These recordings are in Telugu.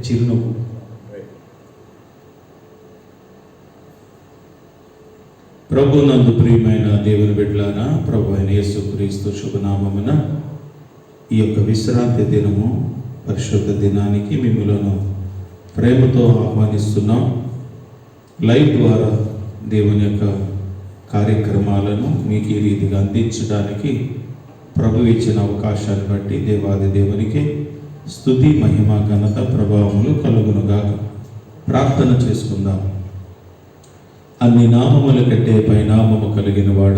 చిరునవ్వు. ప్రభునందు ప్రియమైన దేవుని బిడ్డలారా, ప్రభు అయిన యేసుక్రీస్తు శుభనామమున ఈ యొక్క విశ్రాంతి దినము, పరిశుద్ధ దినానికి మిమ్ములను ప్రేమతో ఆహ్వానిస్తున్నాం. లైవ్ ద్వారా దేవుని యొక్క కార్యక్రమాలను మీకు ఈ రీతిగా అందించడానికి ప్రభు ఇచ్చిన అవకాశాన్ని బట్టి దేవాది దేవునికి స్తుతి, మహిమ, ఘనత, ప్రభావములు కలుగునుగాక. ప్రార్థన చేసుకుందాం. అన్ని నామముల కంటే పైనామము కలిగిన వాడ,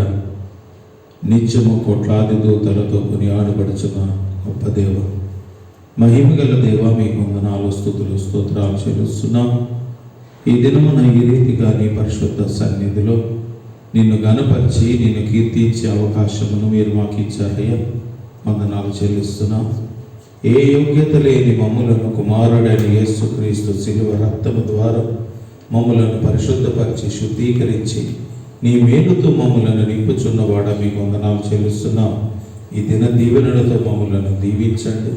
నిత్యము కోట్లాది దూతలతో కొనియాడబడుచున్న గొప్ప దేవ, మహిమగల దేవ, మీకు వందనాలు, స్తుతులు, స్తోత్రాలు చెల్లిస్తున్నాం. ఈ దినమున ఈ రీతిగా నీ పరిశుద్ధ సన్నిధిలో నిన్ను గణపరిచి నిన్ను కీర్తించే అవకాశమును మీరు మాకు ఇచ్చారయ్యా, వందనాలు చెల్లిస్తున్నాం. ఏ యోగ్యత లేని మమ్ములను కుమారుడైన యేసుక్రీస్తు శిలువ రక్తము ద్వారా మమ్ములను పరిశుద్ధపరిచి శుద్ధీకరించి నీ మేలుతో మమ్ములను నింపుచున్నవాడ, మీకు వందనాలు చెల్లిస్తున్నాం. ఈ దిన దీవెనలతో మమ్ములను దీవించండి.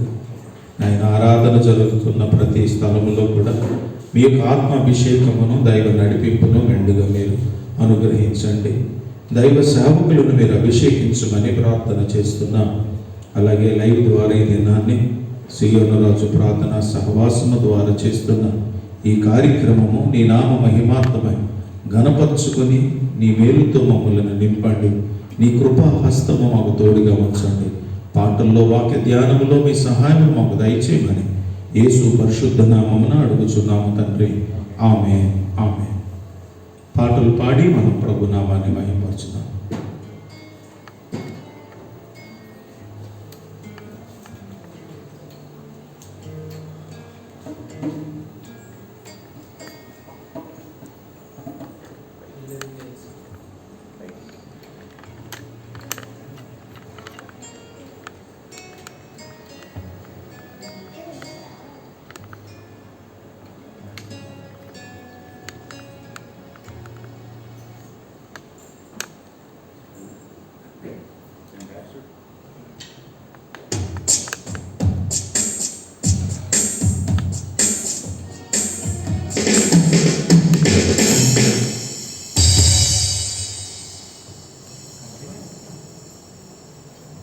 ఆయన ఆరాధన జరుగుతున్న ప్రతి స్థలములో కూడా మీ యొక్క ఆత్మాభిషేకమును, దైవ నడిపింపును మెండుగా మీరు అనుగ్రహించండి. దైవ సేవకులను మీరు అభిషేకించమని ప్రార్థన చేస్తున్నాం. అలాగే లైవ్ ద్వారా ఈ దినాన్ని సియోను రాజు ప్రార్థన సహవాసము ద్వారా చేస్తున్న ఈ కార్యక్రమము నీ నామ మహిమార్థమై ఘనపరుచుకొని నీ మేలుతో మమ్మల్ని నింపండి. నీ కృపా హస్తము మాకు తోడుగా ఉంచండి. పాటల్లో, వాక్య ధ్యానములో మీ సహాయం మాకు దయచేయమని యేసు పరిశుద్ధ నామమున అడుగుచున్నాము తండ్రి. ఆమేన్, ఆమేన్. పాటలు పాడి మనం ప్రభు నామాన్ని మహిమపరచుదాం.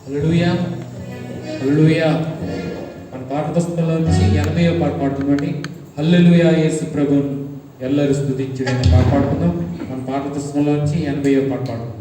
హల్లెలూయా, హల్లెలూయా. మన పాట పుస్తకంలో నుంచి 80వ పాట పాడుతుందండి. హల్లెలూయా యేసు ప్రభువును ఎల్లరూ స్తుతించుడి అనే పాట పాడుకుందాం. మన పాట పుస్తకంలో నుంచి 80వ పాట పాడుకుందాం.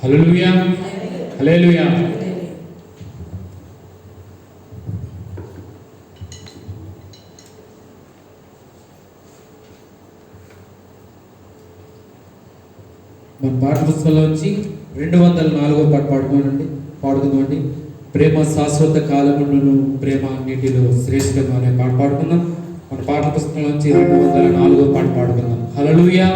హల్లెలూయా హల్లెలూయా. మన పాఠ పుస్తకంలోంచి 204వ పాట పాడుకుందామండి. ప్రేమ శాశ్వత కాలమును ప్రేమ నీటిలో శ్రేష్టం అనే పాట పాడుకుందాం. మన పాఠ పుస్తకంలోంచి 204వ పాట పాడుకుందాం. హల్లెలూయా.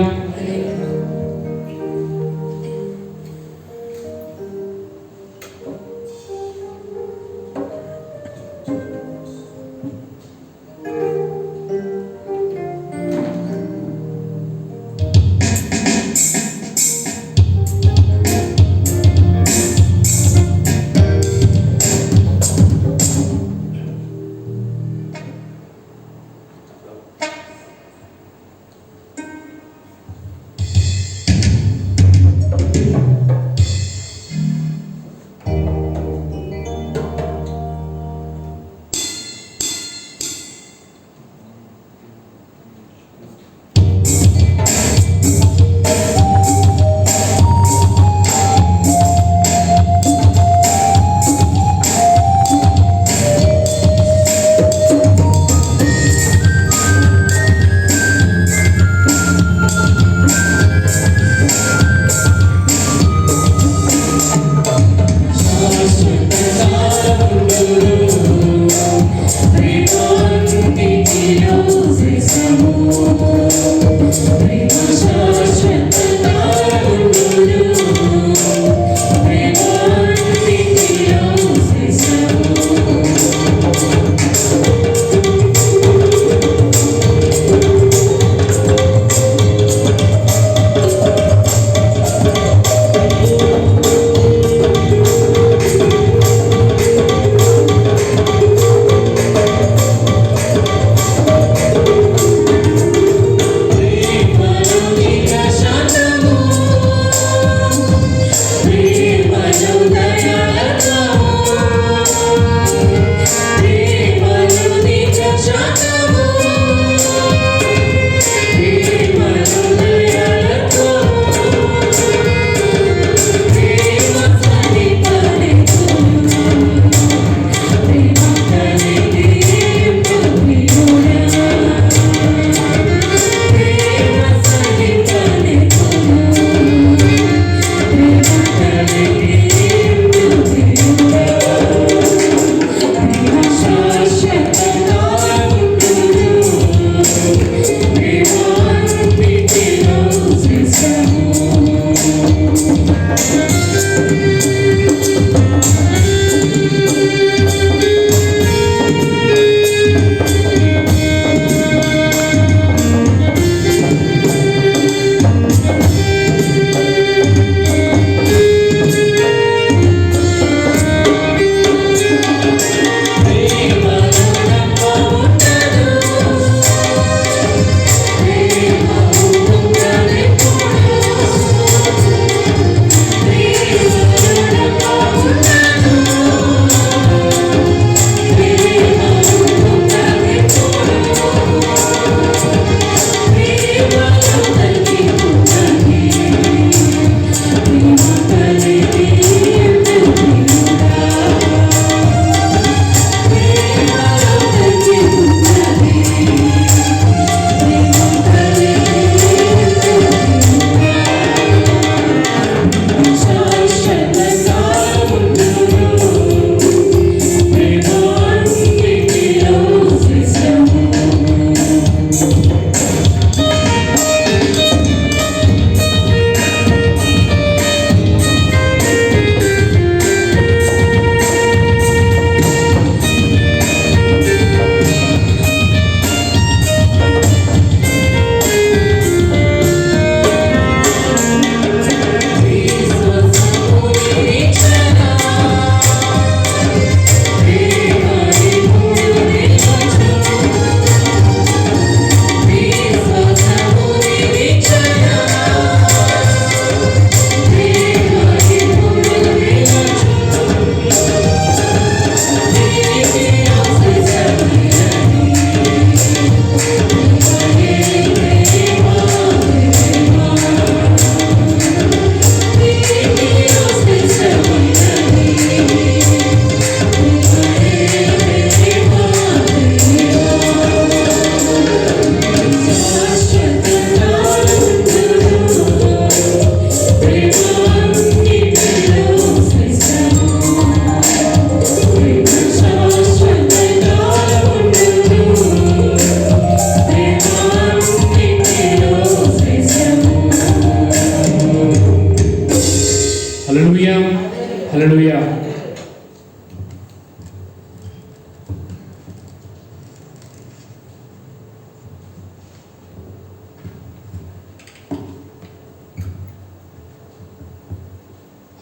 Shanta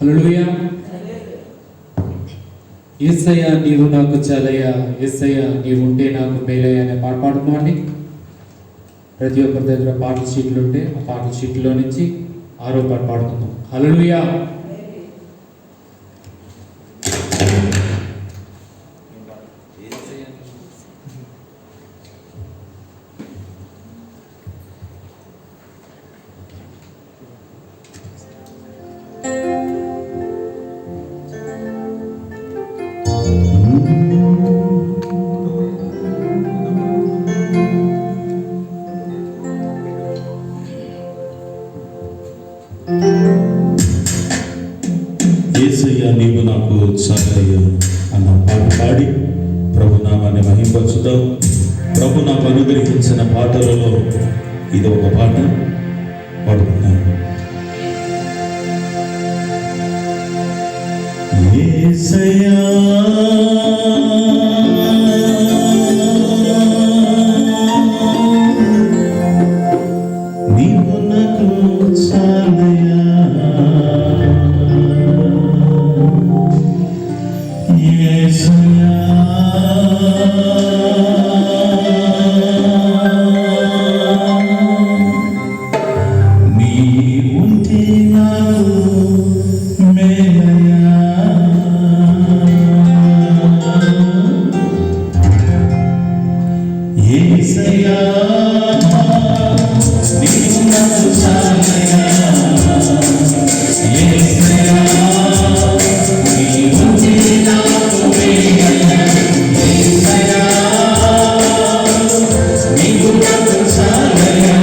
హల్లెలూయా. యేసయ్యా నీవు నాకు చాలయ్యా, యేసయ్యా నీవు ఉంటే నాకు మేలయ్యా అనే పాట పాడుకోండి. ప్రతి ఒక్కరి దగ్గర పాటల షీట్లు ఉంటే ఆ పాటల షీట్లో నుంచి 6వ పాట పాడుకుందాం. హల్లెలూయా. యేసయ్యా నీవు నాకు చాలయ్యా అన్న పాట పాడి ప్రభు నామాన్ని మహింపరుచుతాం. ప్రభు నాకు అనుగ్రహించిన పాటలలో ఇది ఒక పాట పాడుతున్నాను. యేసయ్యా నీవు నాకు చాలయ్యా, యేసయ్యా నీ ఉంటే నాకు మేలయ్యా, యేసయ్యా నీవు నాకు చాలయ్యా, యేసయ్యా నీ ఉంటే నాకు మేలయ్యా, యేసయ్యా నీవు నాకు చాలయ్యా,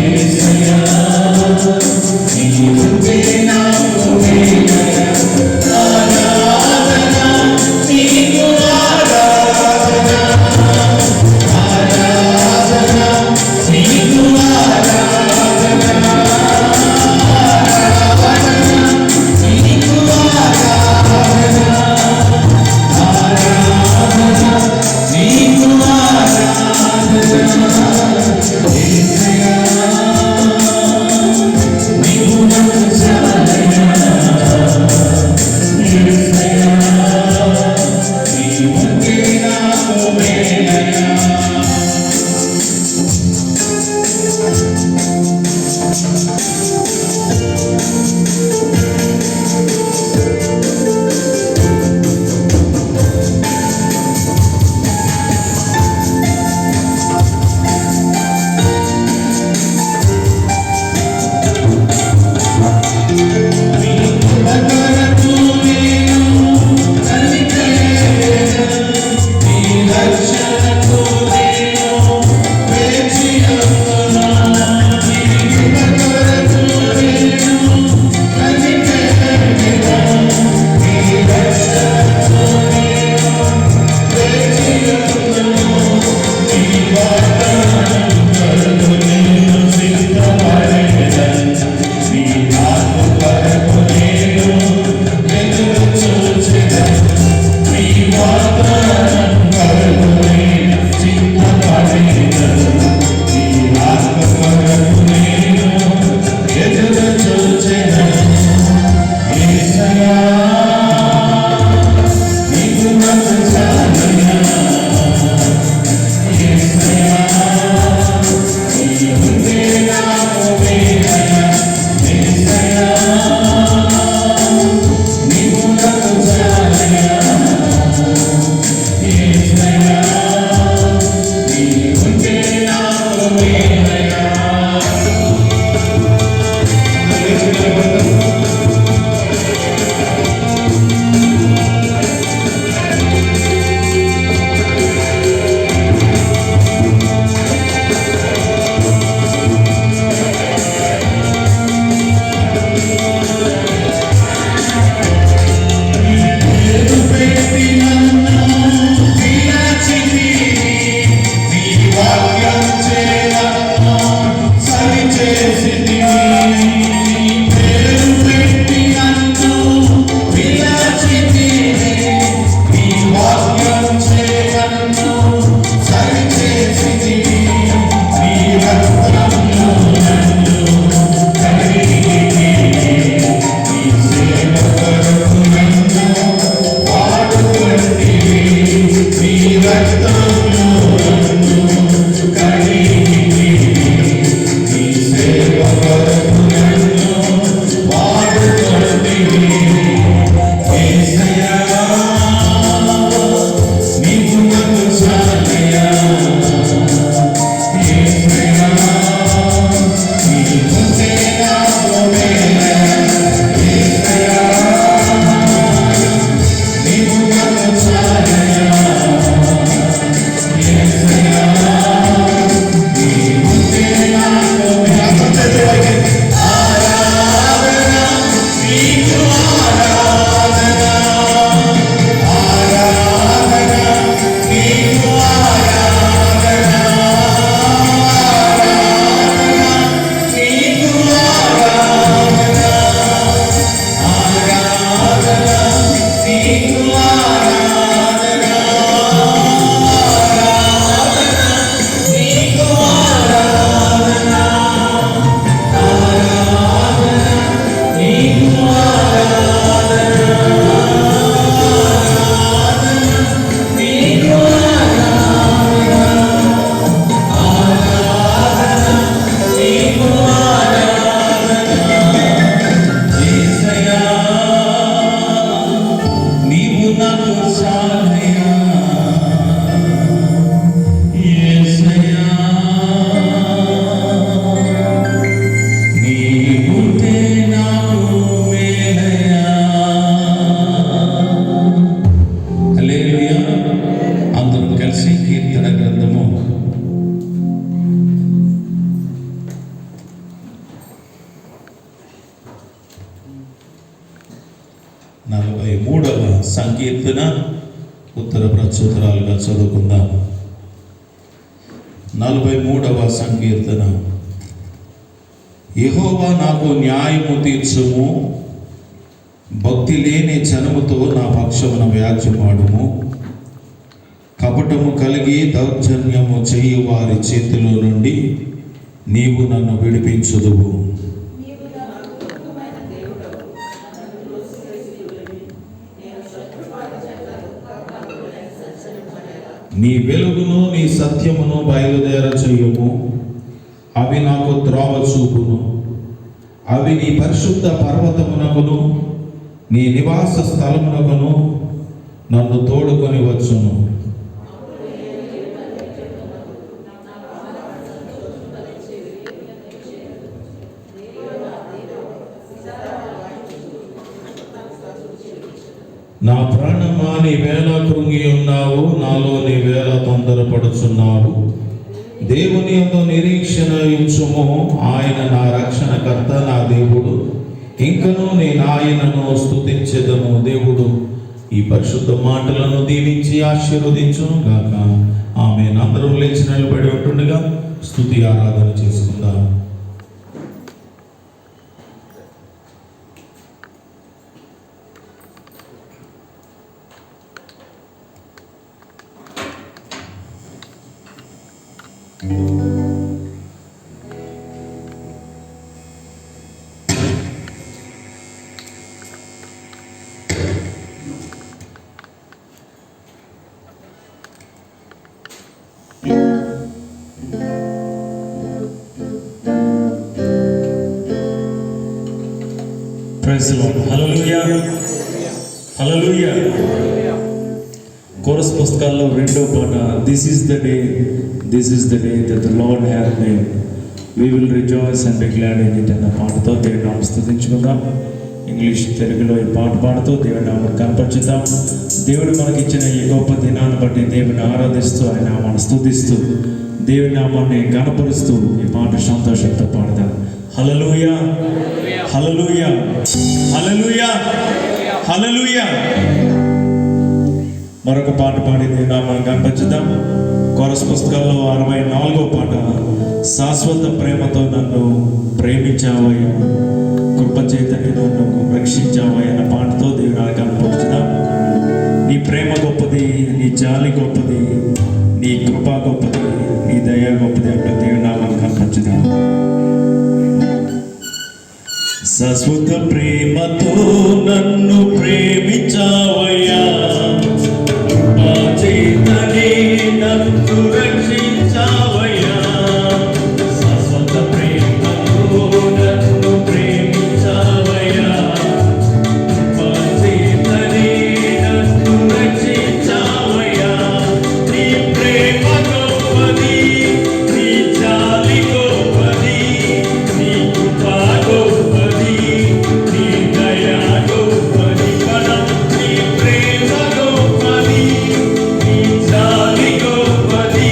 యేసయ్యా నీ ఉంటే నాకు మేలయ్యా. ఆరాధన నీకు ఆరాధన, ఆరాధన నీకు ఆరాధన, ఆరాధన నీకు ఆరాధన, ఆరాధన నీకు ఆరాధన. యేసయ్యా నీవు నాకు చాలయ్యా, యేసయ్యా నీవు ఉంటే నాకు మేలయ్యా. 43వ సంకీర్తన ఉత్తర ప్రత్యుత్తరాలుగా చదువుకుందాం. 43వ సంకీర్తన. యెహోవా నాకు న్యాయము తీర్చుము, భక్తి లేని జనముతో నా పక్షమున వ్యాజ్యమాడుము. కపటము కలిగి దౌర్జన్యము చేయు వారి చేతిలో నుండి నీవు నన్ను విడిపించుదువు. నీ వెలుగును నీ సత్యమును బయలుదేర చేయుము. అవి నాకు త్రోవ చూపును. అవి నీ పరిశుద్ధ పర్వతమునకును నీ నివాస స్థలమునకును నన్ను తోడుకొని వచ్చును. నా ప్రాణమా, నీ వేళ కృంగి ఉన్నావు, నాలో నీ వేళ తొందరపడుచున్నావు. దేవుని యందు నిరీక్షణ ఉంచుము. ఆయన నా రక్షణకర్త, నా దేవుడు. ఇంకను నేను ఆయనను స్తుతించెదను. దేవుడు ఈ పరిశుద్ధ మాటలను దీవించి ఆశీర్వదించును గాక. ఆమేన్. అందరం లేచి నిలబడి ఉంటుండగా స్తుతి ఆరాధన చేసుకుందాం. Praise the Lord. Hallelujah. Hallelujah. Chorus పుస్తకాల్లో 2వ పాట, this is the day that the Lord has made, we will rejoice and be glad in it అన్న పాటతో దేవుని నామమును స్తుతించుకుందాం. ఇంగ్లీష్ తెలుగులో ఈ పాట పాడుతూ దేవుని నామమును కనపరుచుదాం. దేవుడు మనకిచ్చిన ఈ గొప్ప దినాన్ని బట్టి దేవుని ఆరాధిస్తూ ఆయన నామాన్ని స్తుతిస్తూ దేవుని నామాన్ని కనపరుస్తూ ఈ పాట సంతోషంతో పాడదాం. హల్లెలూయా, హల్లెలూయా, హల్లెలూయా, హల్లెలూయా. మరొక పాట పాడి దేవుని నామాన్ని కనపరుచుదాం. కోరస్ పుస్తకాల్లో 64వ పాట, శాశ్వత ప్రేమతో నన్ను ప్రేమించావయ్యా, కృప చేతని నన్ను రక్షించావయ్యా అన్న పాటతో దేవుని కనపరుచుదాం. నీ ప్రేమ గొప్పది, నీ జాలి గొప్పది, నీ కృప గొప్పది, నీ దయ గొప్పది అంటూ దేవుని నామాన్ని కనపరుచుదాం. శాశ్వత ప్రేమతో నన్ను ప్రేమించావయ్యా, చేతనే నన్ను రక్షించావయ్యా. శాశ్వత ప్రేమతో నన్ను ప్రేమించావయ్యా, చేతనే నన్ను రక్షించావయ్యా. నీ ప్రేమ గొప్పది, నీ జాలి గొప్పది, నీ కృప గొప్పది, నీ దయ గొప్పది. నీ ప్రేమ గొప్పది, నీ జాలి గొప్పది,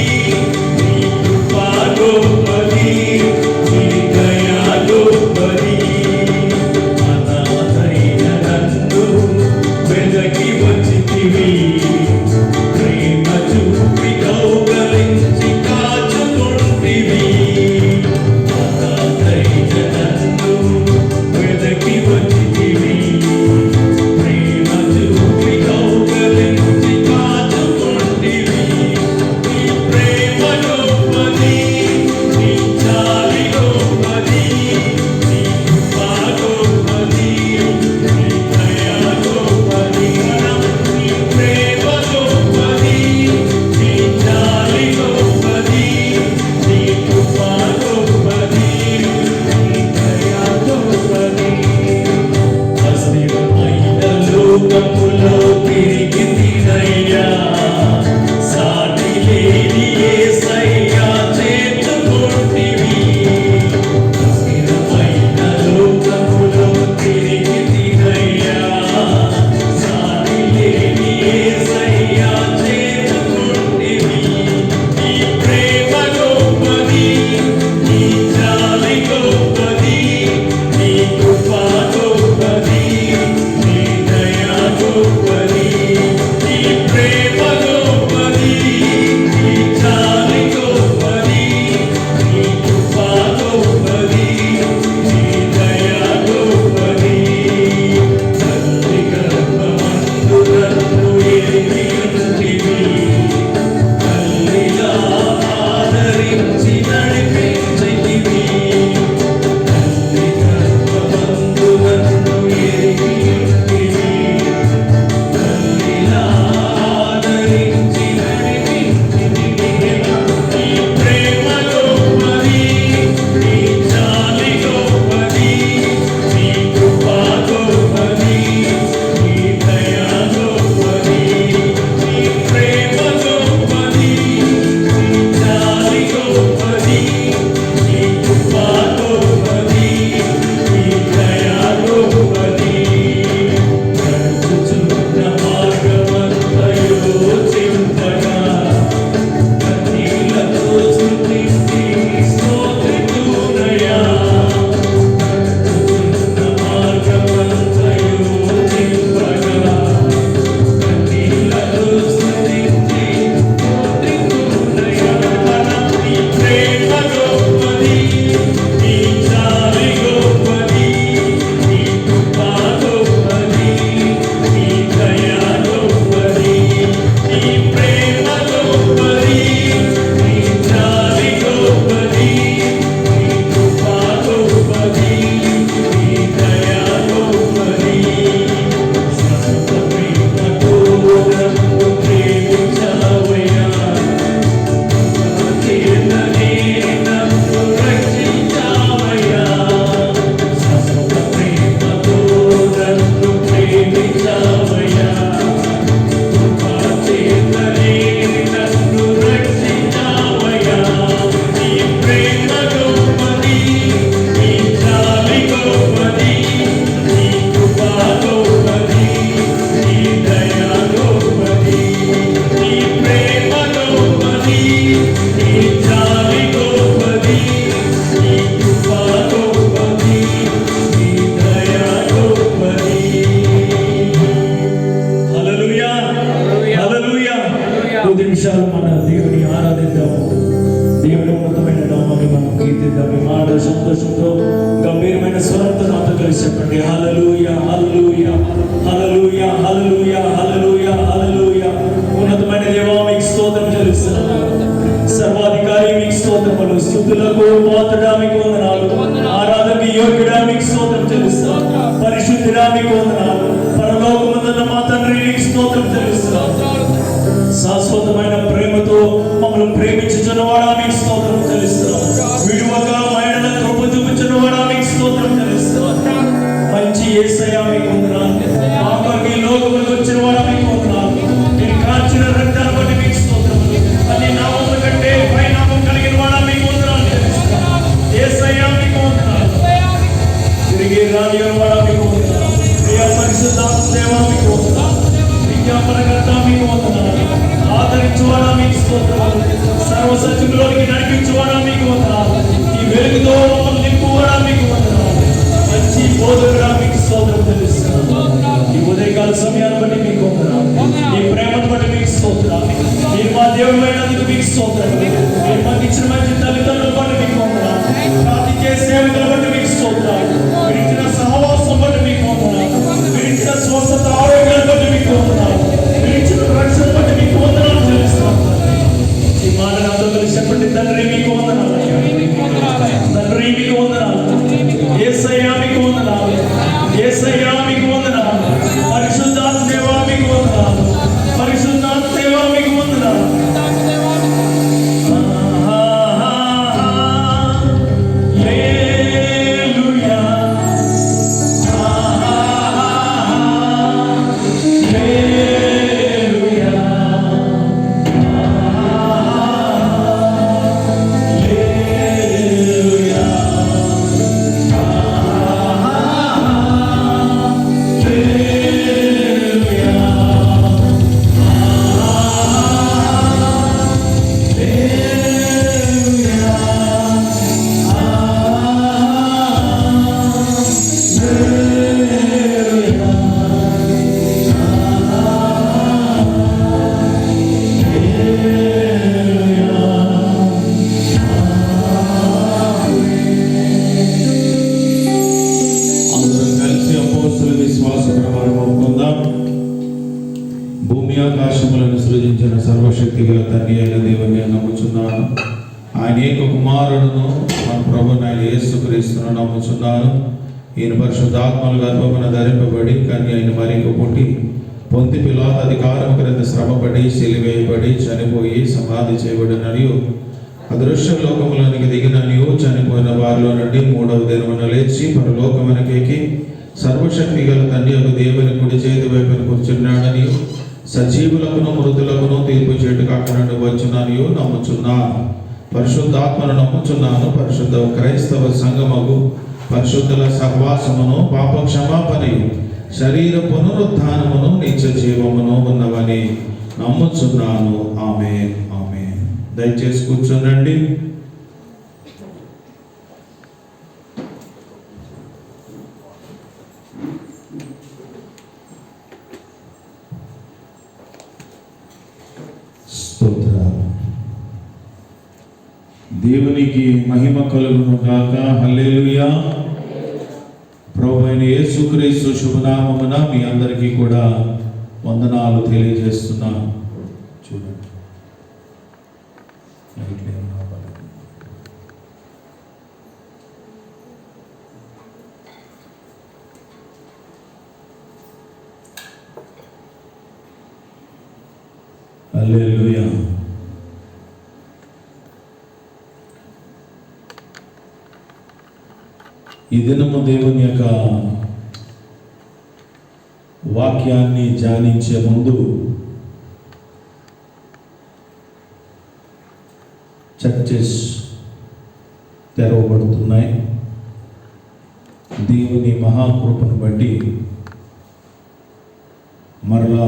సంతోషంతో గంభీరమైన స్వరంతో నాతో కలిసి చెప్పండి. హల్లెలూయా హల్లెలూయా హల్లెలూయా హల్లెలూయా హల్లెలూయా హల్లెలూయా. ఉన్నతమైన దేవా మీకు స్తోత్రం చెల్లిస్తున్నాను. సర్వాధికారి మీకు స్తోత్రములు. స్తుతులకు పాత్రుడా మీకు వందనాలు. ఆరాధనకి యోగ్యుడా మీకు స్తోత్రం చెల్లిస్తున్నాను. పరిశుద్ధుడా మీకు వందనాలు. పరలోకమందున్న మా తండ్రి మీకు స్తోత్రం చెల్లిస్తున్నాను. శాశ్వతమైన ప్రేమతో మమ్మల్ని ప్రేమించుచున్నవాడా మీకు స్తోత్రం చెల్లిస్తున్నాను. విడువక మైడల కృప చూపించున్నవాడా మీకు స్తోత్రం చెల్లిస్తున్నాను. మంచి యేసయ్యా మీకు వందనాలు. మా కొరకు ఈ లోకములకు వచ్చినవాడా మీకు వందనాలు. మీరు కాచిన రక్తాన్ని బట్టి మీకు స్తోత్రములు. అన్ని నామముల కంటే పై నామం కలిగిన వాడా మీకు వందనాలు చెల్లిస్తున్నాను. యేసయ్యా మీకు వందనాలు. తిరిగి రానివాడా మీకు వందనాలు. ప్రియ పరిశుద్ధాత్మ దేవా మీకు వందనాలు. విజ్ఞాపనకర్త మీకు వందనాలు. ఆదరించువాడా మీకు స్తోత్రములు. సర్వసత్యములోనికి నడిపించువాడా మీకు వందనాలు. ఈ వెలుగుతో మమ్మల్ని నింపువాడా మీకు వందనాలు. మంచి బోధకుడా మీకు స్తోత్రం చెల్లిస్తున్నాను. ఈ ఉదయకాల సమయాన్ని బట్టి మీకు వందనాలు. ఈ ప్రేమను బట్టి మీకు స్తోత్రాలు. మీరు మా దేవుడైనందుకు మీకు స్తోత్రాలు. మీరు మాకు ఇచ్చిన మంచి తల్లిదండ్రుల బట్టి మీకు వందనాలు. ప్రార్థించే సేవకుల బట్టి మీకు స్తోత్రాలు. మీరు ఇచ్చిన సహవాసం బట్టి మీకు వందనాలు. మీరు ఇచ్చిన స్వస్థత ఆరోగ్యాల బట్టి మీకు వందనాలు. మీరు ఇచ్చిన రక్షణ బట్టి మీకు వందనాలు చెల్లిస్తున్నాను. ఈ మాట నాతో కలిసి చెప్పండి. తండ్రి మీకు వందనాలు. తండ్రి మీకు వందనాలు. యేసయ్యా మీకు వందనాలు. యేసయ్యా మీకు వందనాలు. పరిశుద్ధాత్మ దేవా మీకు వందనాలు. పరిశుద్ధాత్మ దేవా మీకు వందనాలు. హల్లెలూయా హల్లెలూయా అందరం కలిసి అపోస్తల విశ్వాస ప్రమాణం ఒప్పుకుందాం. భూమి ఆకాశములను సృజించిన సర్వశక్తి గల తండ్రి అయిన దేవుని నమ్ముచున్నాను. ఆయన ఏక కుమారుడును మన ప్రభువైన యేసుక్రీస్తును నమ్ముచున్నాను. ఈయన పరిశుద్ధాత్మల గర్భమున ధరింపబడి కన్య అయిన మరియకు పుట్టి పొంతి పిలాతు అధికారం క్రింద శ్రమపడి సిలువేయబడి చనిపోయి సమాధి చేయబడిననియు అదృశ్య లోకములోనికి దిగిననియు చనిపోయిన వారిలో నుండి మూడవ దినమున లేచి పరలోకమునకెక్కి సర్వశక్తి గల తండ్రి యొక్క దేవుని కుడి చేతి వైపున కూర్చున్నాడనియు సజీవులకును మృతులకును తీర్పు చేటుకు అక్కడ నుండి వచ్చుననియు నమ్ముచున్నాను. పరిశుద్ధాత్మను నమ్ముచున్నాను. పరిశుద్ధ క్రైస్తవ సంఘముకు పరిశుద్ధుల సహవాసమును పాప క్షమాపణయు శరీర పునరుత్థానమును నిత్య జీవమును ఉన్నవని నమ్ముచున్నాను. ఆమేన్ ఆమేన్. దయచేసి కూర్చోనండి. స్తోత్రాలు. దేవునికి మహిమ కలుగును గాక. హల్లెలూయా. ప్రభువైన యేసుక్రీస్తు శుభనామమున మీ అందరికీ కూడా వందనాలు తెలియజేస్తున్నాను. చూడండి. హల్లెలూయా. ఈ దినము దేవుని యొక్క వాక్యాన్ని ధ్యానించే ముందు చర్చెస్ తెరవబడుతున్నాయి. దేవుని మహాకృపను బట్టి మరలా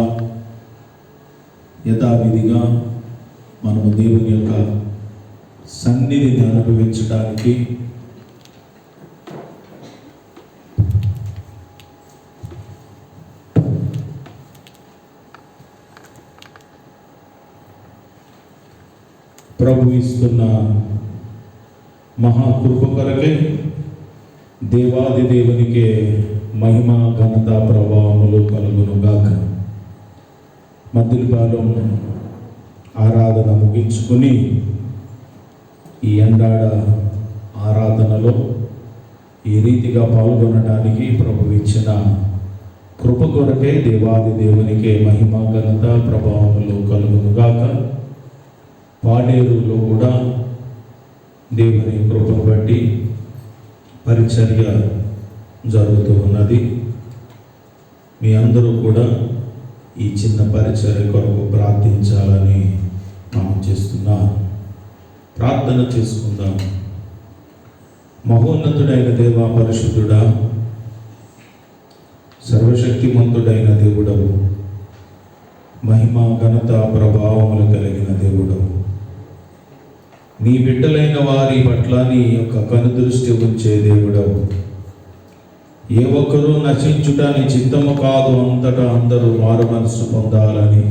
యథావిధిగా మనము దేవుని యొక్క సన్నిధిని అనుభవించడానికి ప్రభు ఇస్తున్న మహాకృప కొరకై దేవాది దేవునికే మహిమ ఘనత ప్రభావములు కలుగునుగాక. మద్దిలపాలెం ఆరాధన ముగించుకుని ఈ ఎండాడ ఆరాధనలో ఈ రీతిగా పాల్గొనడానికి ప్రభు ఇచ్చిన కృప కొరకే దేవాది దేవునికే మహిమ ఘనత ప్రభావములు కలుగునుగాక. పాడేరులో కూడా దేవుని కృపను బట్టి పరిచర్య జరుగుతూ ఉన్నది. మీ అందరూ కూడా ఈ చిన్న పరిచర్య కొరకు ప్రార్థించాలని మనం చేస్తున్నాం. ప్రార్థన చేసుకుందాం. మహోన్నతుడైన దేవా, పరిశుద్ధుడా, సర్వశక్తిమంతుడైన దేవుడవు, మహిమ ఘనత ప్రభావములు కలిగిన దేవుడవు, నీ బిడ్డలైన వారి పట్ల నీ యొక్క కనుదృష్టి ఉంచే దేవుడవు. ఏ ఒక్కరూ నశించుట నీ చిత్తము కాదు, అంతటా అందరూ మారు మనసు పొందాలని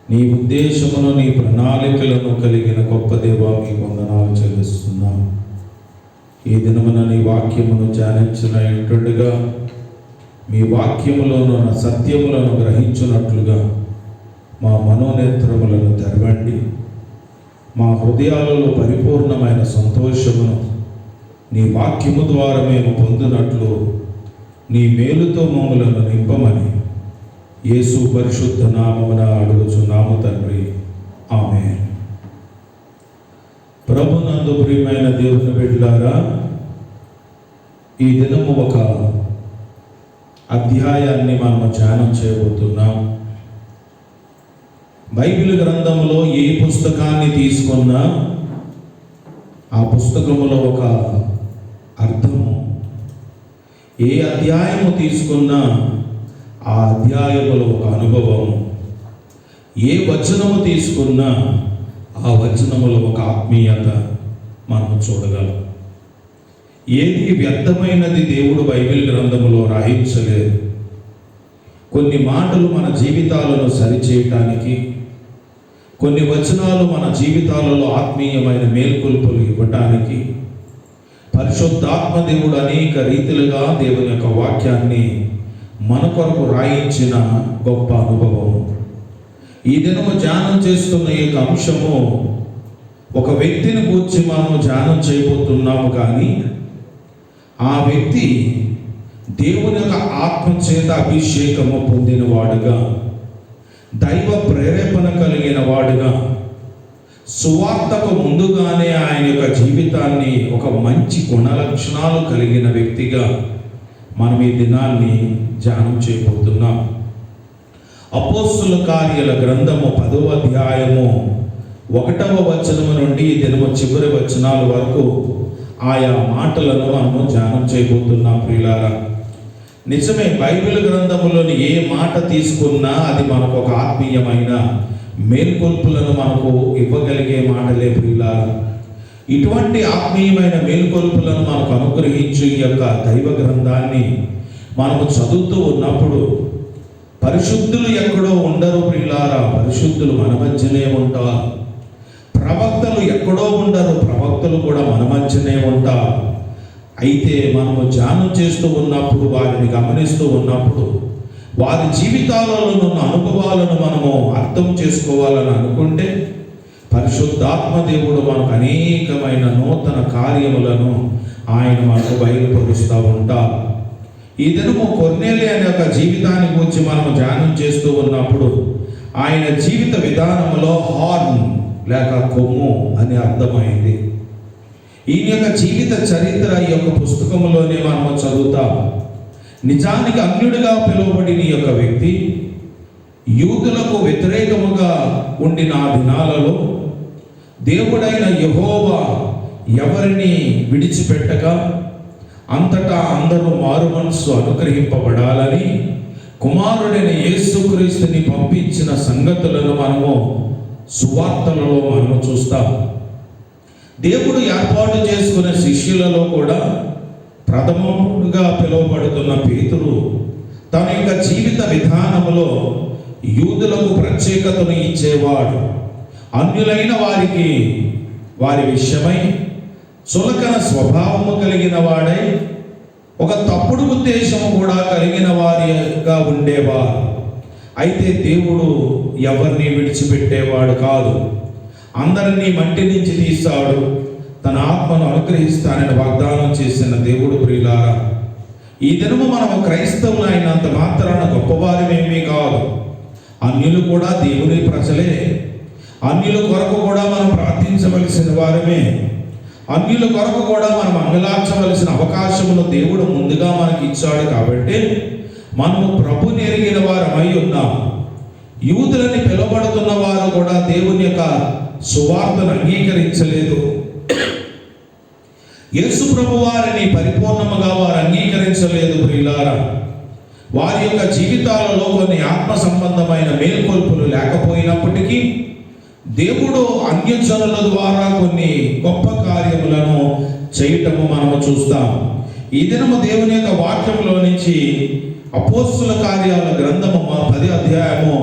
నీ ఉద్దేశమును, నీ ప్రణాళికలను కలిగిన గొప్ప దేవా, మీ వందనాలు చెల్లిస్తున్నాం. ఈ దినమున నీ వాక్యమును ధ్యానించిన ఇంటుండగా మీ వాక్యములోను నా సత్యములను గ్రహించున్నట్లుగా మా మనోనేత్రములను తెరవండి. మా హృదయాలలో పరిపూర్ణమైన సంతోషమును నీ వాక్యము ద్వారా మేము పొందినట్లు నీ మేలుతో మమ్మలను నింపమని యేసు పరిశుద్ధ నామమున అడుగుచున్నాము తండ్రి, ఆమేన్. ప్రభునందు ప్రియమైన దేవుని బిడ్డలారా, ఈ దినము ఒక అధ్యాయాన్ని మనము ధ్యానం చేయబోతున్నాం. బైబిల్ గ్రంథంలో ఏ పుస్తకాన్ని తీసుకున్నా ఆ పుస్తకములో ఒక అర్థము, ఏ అధ్యాయము తీసుకున్నా ఆ అధ్యాయములో ఒక అనుభవము, ఏ వచనము తీసుకున్నా ఆ వచనములో ఒక ఆత్మీయత మనము చూడగలం. ఏది వ్యర్థమైనది దేవుడు బైబిల్ గ్రంథములో రాయించలేదు. కొన్ని మాటలు మన జీవితాలను సరిచేయటానికి, కొన్ని వచనాలు మన జీవితాలలో ఆత్మీయమైన మేల్కొల్పులు ఇవ్వటానికి పరిశుద్ధాత్మ దేవుడు అనేక రీతిలుగా దేవుని యొక్క వాక్యాన్ని మన కొరకు రాయించిన గొప్ప అనుభవం. ఈ దినము ధ్యానం చేస్తున్న ఈ యొక్క అంశము ఒక వ్యక్తిని గూర్చి మనం ధ్యానం చేయబోతున్నాము, కానీ ఆ వ్యక్తి దేవుని యొక్క ఆత్మ చేత అభిషేకము పొందిన వాడుగా, దైవ ప్రేరేపణ కలిగిన వాడుగా, సువార్తకు ముందుగానే ఆయన యొక్క జీవితాన్ని ఒక మంచి గుణలక్షణాలు కలిగిన వ్యక్తిగా మనం ఈ దినాన్ని ధ్యానం చేయబోతున్నాం. అపోస్తుల కార్యాల గ్రంథము 10వ అధ్యాయము 1వ వచనము నుండి ఈ దినము చివరి వచనాల వరకు ఆయా మాటలను మనము ధ్యానం చేయబోతున్నాం. ప్రియులారా, నిజమే, బైబిల్ గ్రంథములోని ఏ మాట తీసుకున్నా అది మనకు ఒక ఆత్మీయమైన మేల్కొల్పులను మనకు ఇవ్వగలిగే మాటలే. ప్రియులారా, ఇటువంటి ఆత్మీయమైన మేల్కొల్పులను మనకు అనుగ్రహించు ఈ యొక్క దైవ గ్రంథాన్ని మనము చదువుతూ ఉన్నప్పుడు పరిశుద్ధులు ఎక్కడో ఉండరు ప్రియులారా, పరిశుద్ధులు మన మధ్యనే ఉంటారు. ప్రవక్తలు ఎక్కడో ఉండరు, ప్రవక్తలు కూడా మన మధ్యనే ఉంటారు. అయితే మనము ధ్యానం చేస్తూ ఉన్నప్పుడు, వారిని గమనిస్తూ ఉన్నప్పుడు, వారి జీవితాలలో ఉన్న అనుభవాలను మనము అర్థం చేసుకోవాలని అనుకుంటే పరిశుద్ధాత్మ దేవుడు మనకు అనేకమైన నూతన కార్యములను ఆయన మనకు బయలుపరుస్తూ ఉంటారు. ఈ దినము కొర్నేలి అనే ఒక జీవితాన్ని గురించి మనము ధ్యానం చేస్తూ ఉన్నప్పుడు ఆయన జీవిత విధానంలో హార్న్ లేక కొమ్ము అని అర్థమైంది. ఈయన యొక్క జీవిత చరిత్ర ఈ యొక్క పుస్తకంలోనే మనము చదువుతాం. నిజానికి అన్యుడిగా పిలువబడిన ఈ యొక్క వ్యక్తి యూదులకు వ్యతిరేకముగా ఉండిన ఆ దినాలలో దేవుడైన యెహోవా ఎవరిని విడిచిపెట్టగా అంతటా అందరూ మారు మనసు అనుగ్రహింపబడాలని కుమారుడైన యేసుక్రీస్తుని పంపించిన సంగతులను మనము సువార్తలలో మనము చూస్తాం. దేవుడు ఏర్పాటు చేసుకున్న శిష్యులలో కూడా ప్రథముగా పిలువబడుతున్న పేతురు తన యొక్క జీవిత విధానములో యూదులకు ప్రత్యేకతను ఇచ్చేవాడు. అన్యులైన వారికి వారి విషయమై చులకన స్వభావము కలిగిన వాడై ఒక తప్పుడు ఉద్దేశము కూడా కలిగిన వారిగా ఉండేవారు. అయితే దేవుడు ఎవరిని విడిచిపెట్టేవాడు కాదు. అందరినీ మట్టి నుంచి తీస్తాడు, తన ఆత్మను అనుగ్రహిస్తానని వాగ్దానం చేసిన దేవుడు. ప్రియులారా, ఈ దినము మనము క్రైస్తవులు అయినంత మాత్రాన గొప్పవారమేమీ కాదు. అన్యులు కూడా దేవుని ప్రజలే. అన్యుల కొరకు కూడా మనం ప్రార్థించవలసిన వారమే. అన్యుల కొరకు కూడా మనం అంగలార్చవలసిన అవకాశమును దేవుడు ముందుగా మనకి ఇచ్చాడు. కాబట్టి మనము ప్రభుని ఎరిగిన వారమై ఉన్నాం. యూదులని పిలువబడుతున్న వారు కూడా దేవుని యొక్క సువార్తను అంగీకరించలేదు. యేసు ప్రభు వారిని పరిపూర్ణముగా వారు అంగీకరించలేదు. ప్రియులారా, వారి యొక్క జీవితాలలో కొన్ని ఆత్మ సంబంధమైన మేల్కొల్పులు లేకపోయినప్పటికీ దేవుడు అన్యజనుల ద్వారా కొన్ని గొప్ప కార్యములను చేయటము మనము చూస్తాం. ఈ దినము దేవుని యొక్క వాక్యంలో నుంచి అపోస్తుల కార్యాల గ్రంథము 10వ అధ్యాయము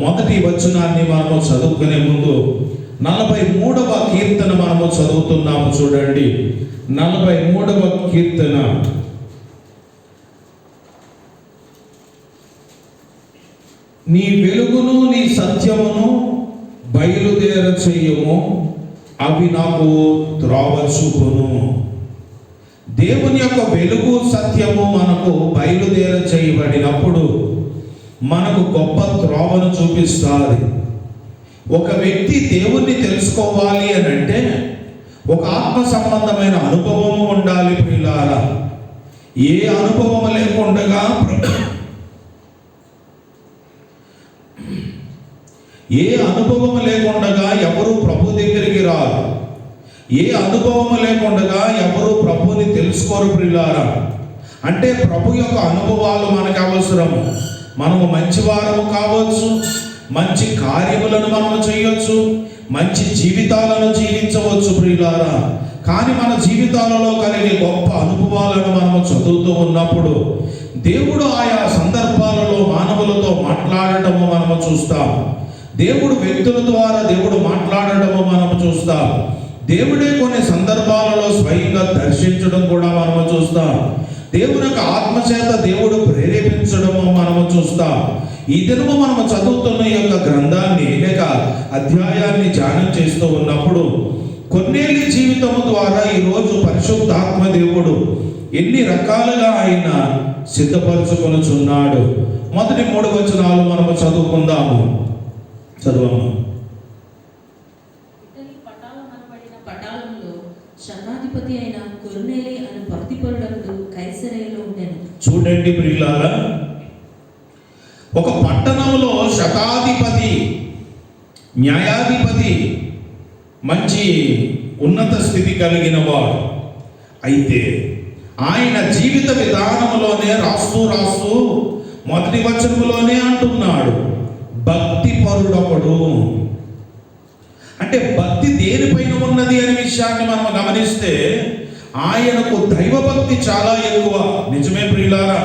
1వ వచనాన్ని మనము చదువుకునే ముందు 43వ కీర్తన మనము చదువుతున్నాము. చూడండి, 43వ కీర్తన. నీ వెలుగును నీ సత్యమును బయలుదేర చెయ్యము, అవి నాకు త్రోవ చూపును. దేవుని యొక్క వెలుగు సత్యము మనకు బయలుదేర చేయబడినప్పుడు మనకు గొప్ప త్రోవను చూపిస్తుంది. ఒక వ్యక్తి దేవుణ్ణి తెలుసుకోవాలి అని అంటే ఒక ఆత్మ సంబంధమైన అనుభవము ఉండాలి. ప్రియులారా, ఏ అనుభవం లేకుండా ఎవరు ప్రభు దగ్గరికి రారు. ఏ అనుభవము లేకుండా ఎవరు ప్రభుని తెలుసుకోరు. ప్రియులారా, అంటే ప్రభు యొక్క అనుభవాలు మనకు అవసరము. మనము మంచి వారము కావచ్చు, మంచి కార్యములను మనము చేయొచ్చు, మంచి జీవితాలను జీవించవచ్చు. ప్రియులారా, కానీ మన జీవితాలలో కలిగే గొప్ప అనుభవాలను మనము చదువుతూ ఉన్నప్పుడు దేవుడు ఆయా సందర్భాలలో మానవులతో మాట్లాడటము మనము చూస్తాం. దేవుడు వ్యక్తుల ద్వారా దేవుడు మాట్లాడటము మనము చూస్తాం. దేవుడే కొన్ని సందర్భాలలో స్వయంగా దర్శించడం కూడా మనము చూస్తాం. దేవుని యొక్క ఆత్మచేత దేవుడు ప్రేరేపించడము మనము చూస్తాం. ఈ దినము మనము చదువుతున్న ఈ యొక్క గ్రంథాన్ని లేక అధ్యాయాన్ని ధ్యానం చేస్తూ ఉన్నప్పుడు కొన్నేళ్ళ జీవితము ద్వారా ఈరోజు పరిశుద్ధాత్మ దేవుడు ఎన్ని రకాలుగా ఆయన సిద్ధపరచుకొనుచున్నాడు. మొదటి 3 వచనాలు మనము చదువుకుందాము. చదువము. శతాధిపతి అయిన కొర్నేలి అను భక్తిపరుడు కైసరేలో ఉండెను. చూడండి ప్రియులారా, ఒక పట్టణంలో శతాధిపతి, న్యాయాధిపతి, మంచి ఉన్నత స్థితి కలిగిన వాడు. అయితే ఆయన జీవిత విధానంలోనే రాస్తూ మొదటి వచనంలోనే అంటున్నాడు, భక్తిపరుడొకడు. అంటే భక్తి దేనిపైన ఉన్నది అనే విషయాన్ని మనం గమనిస్తే ఆయనకు దైవభక్తి చాలా ఎక్కువ. నిజమే ప్రియులారా,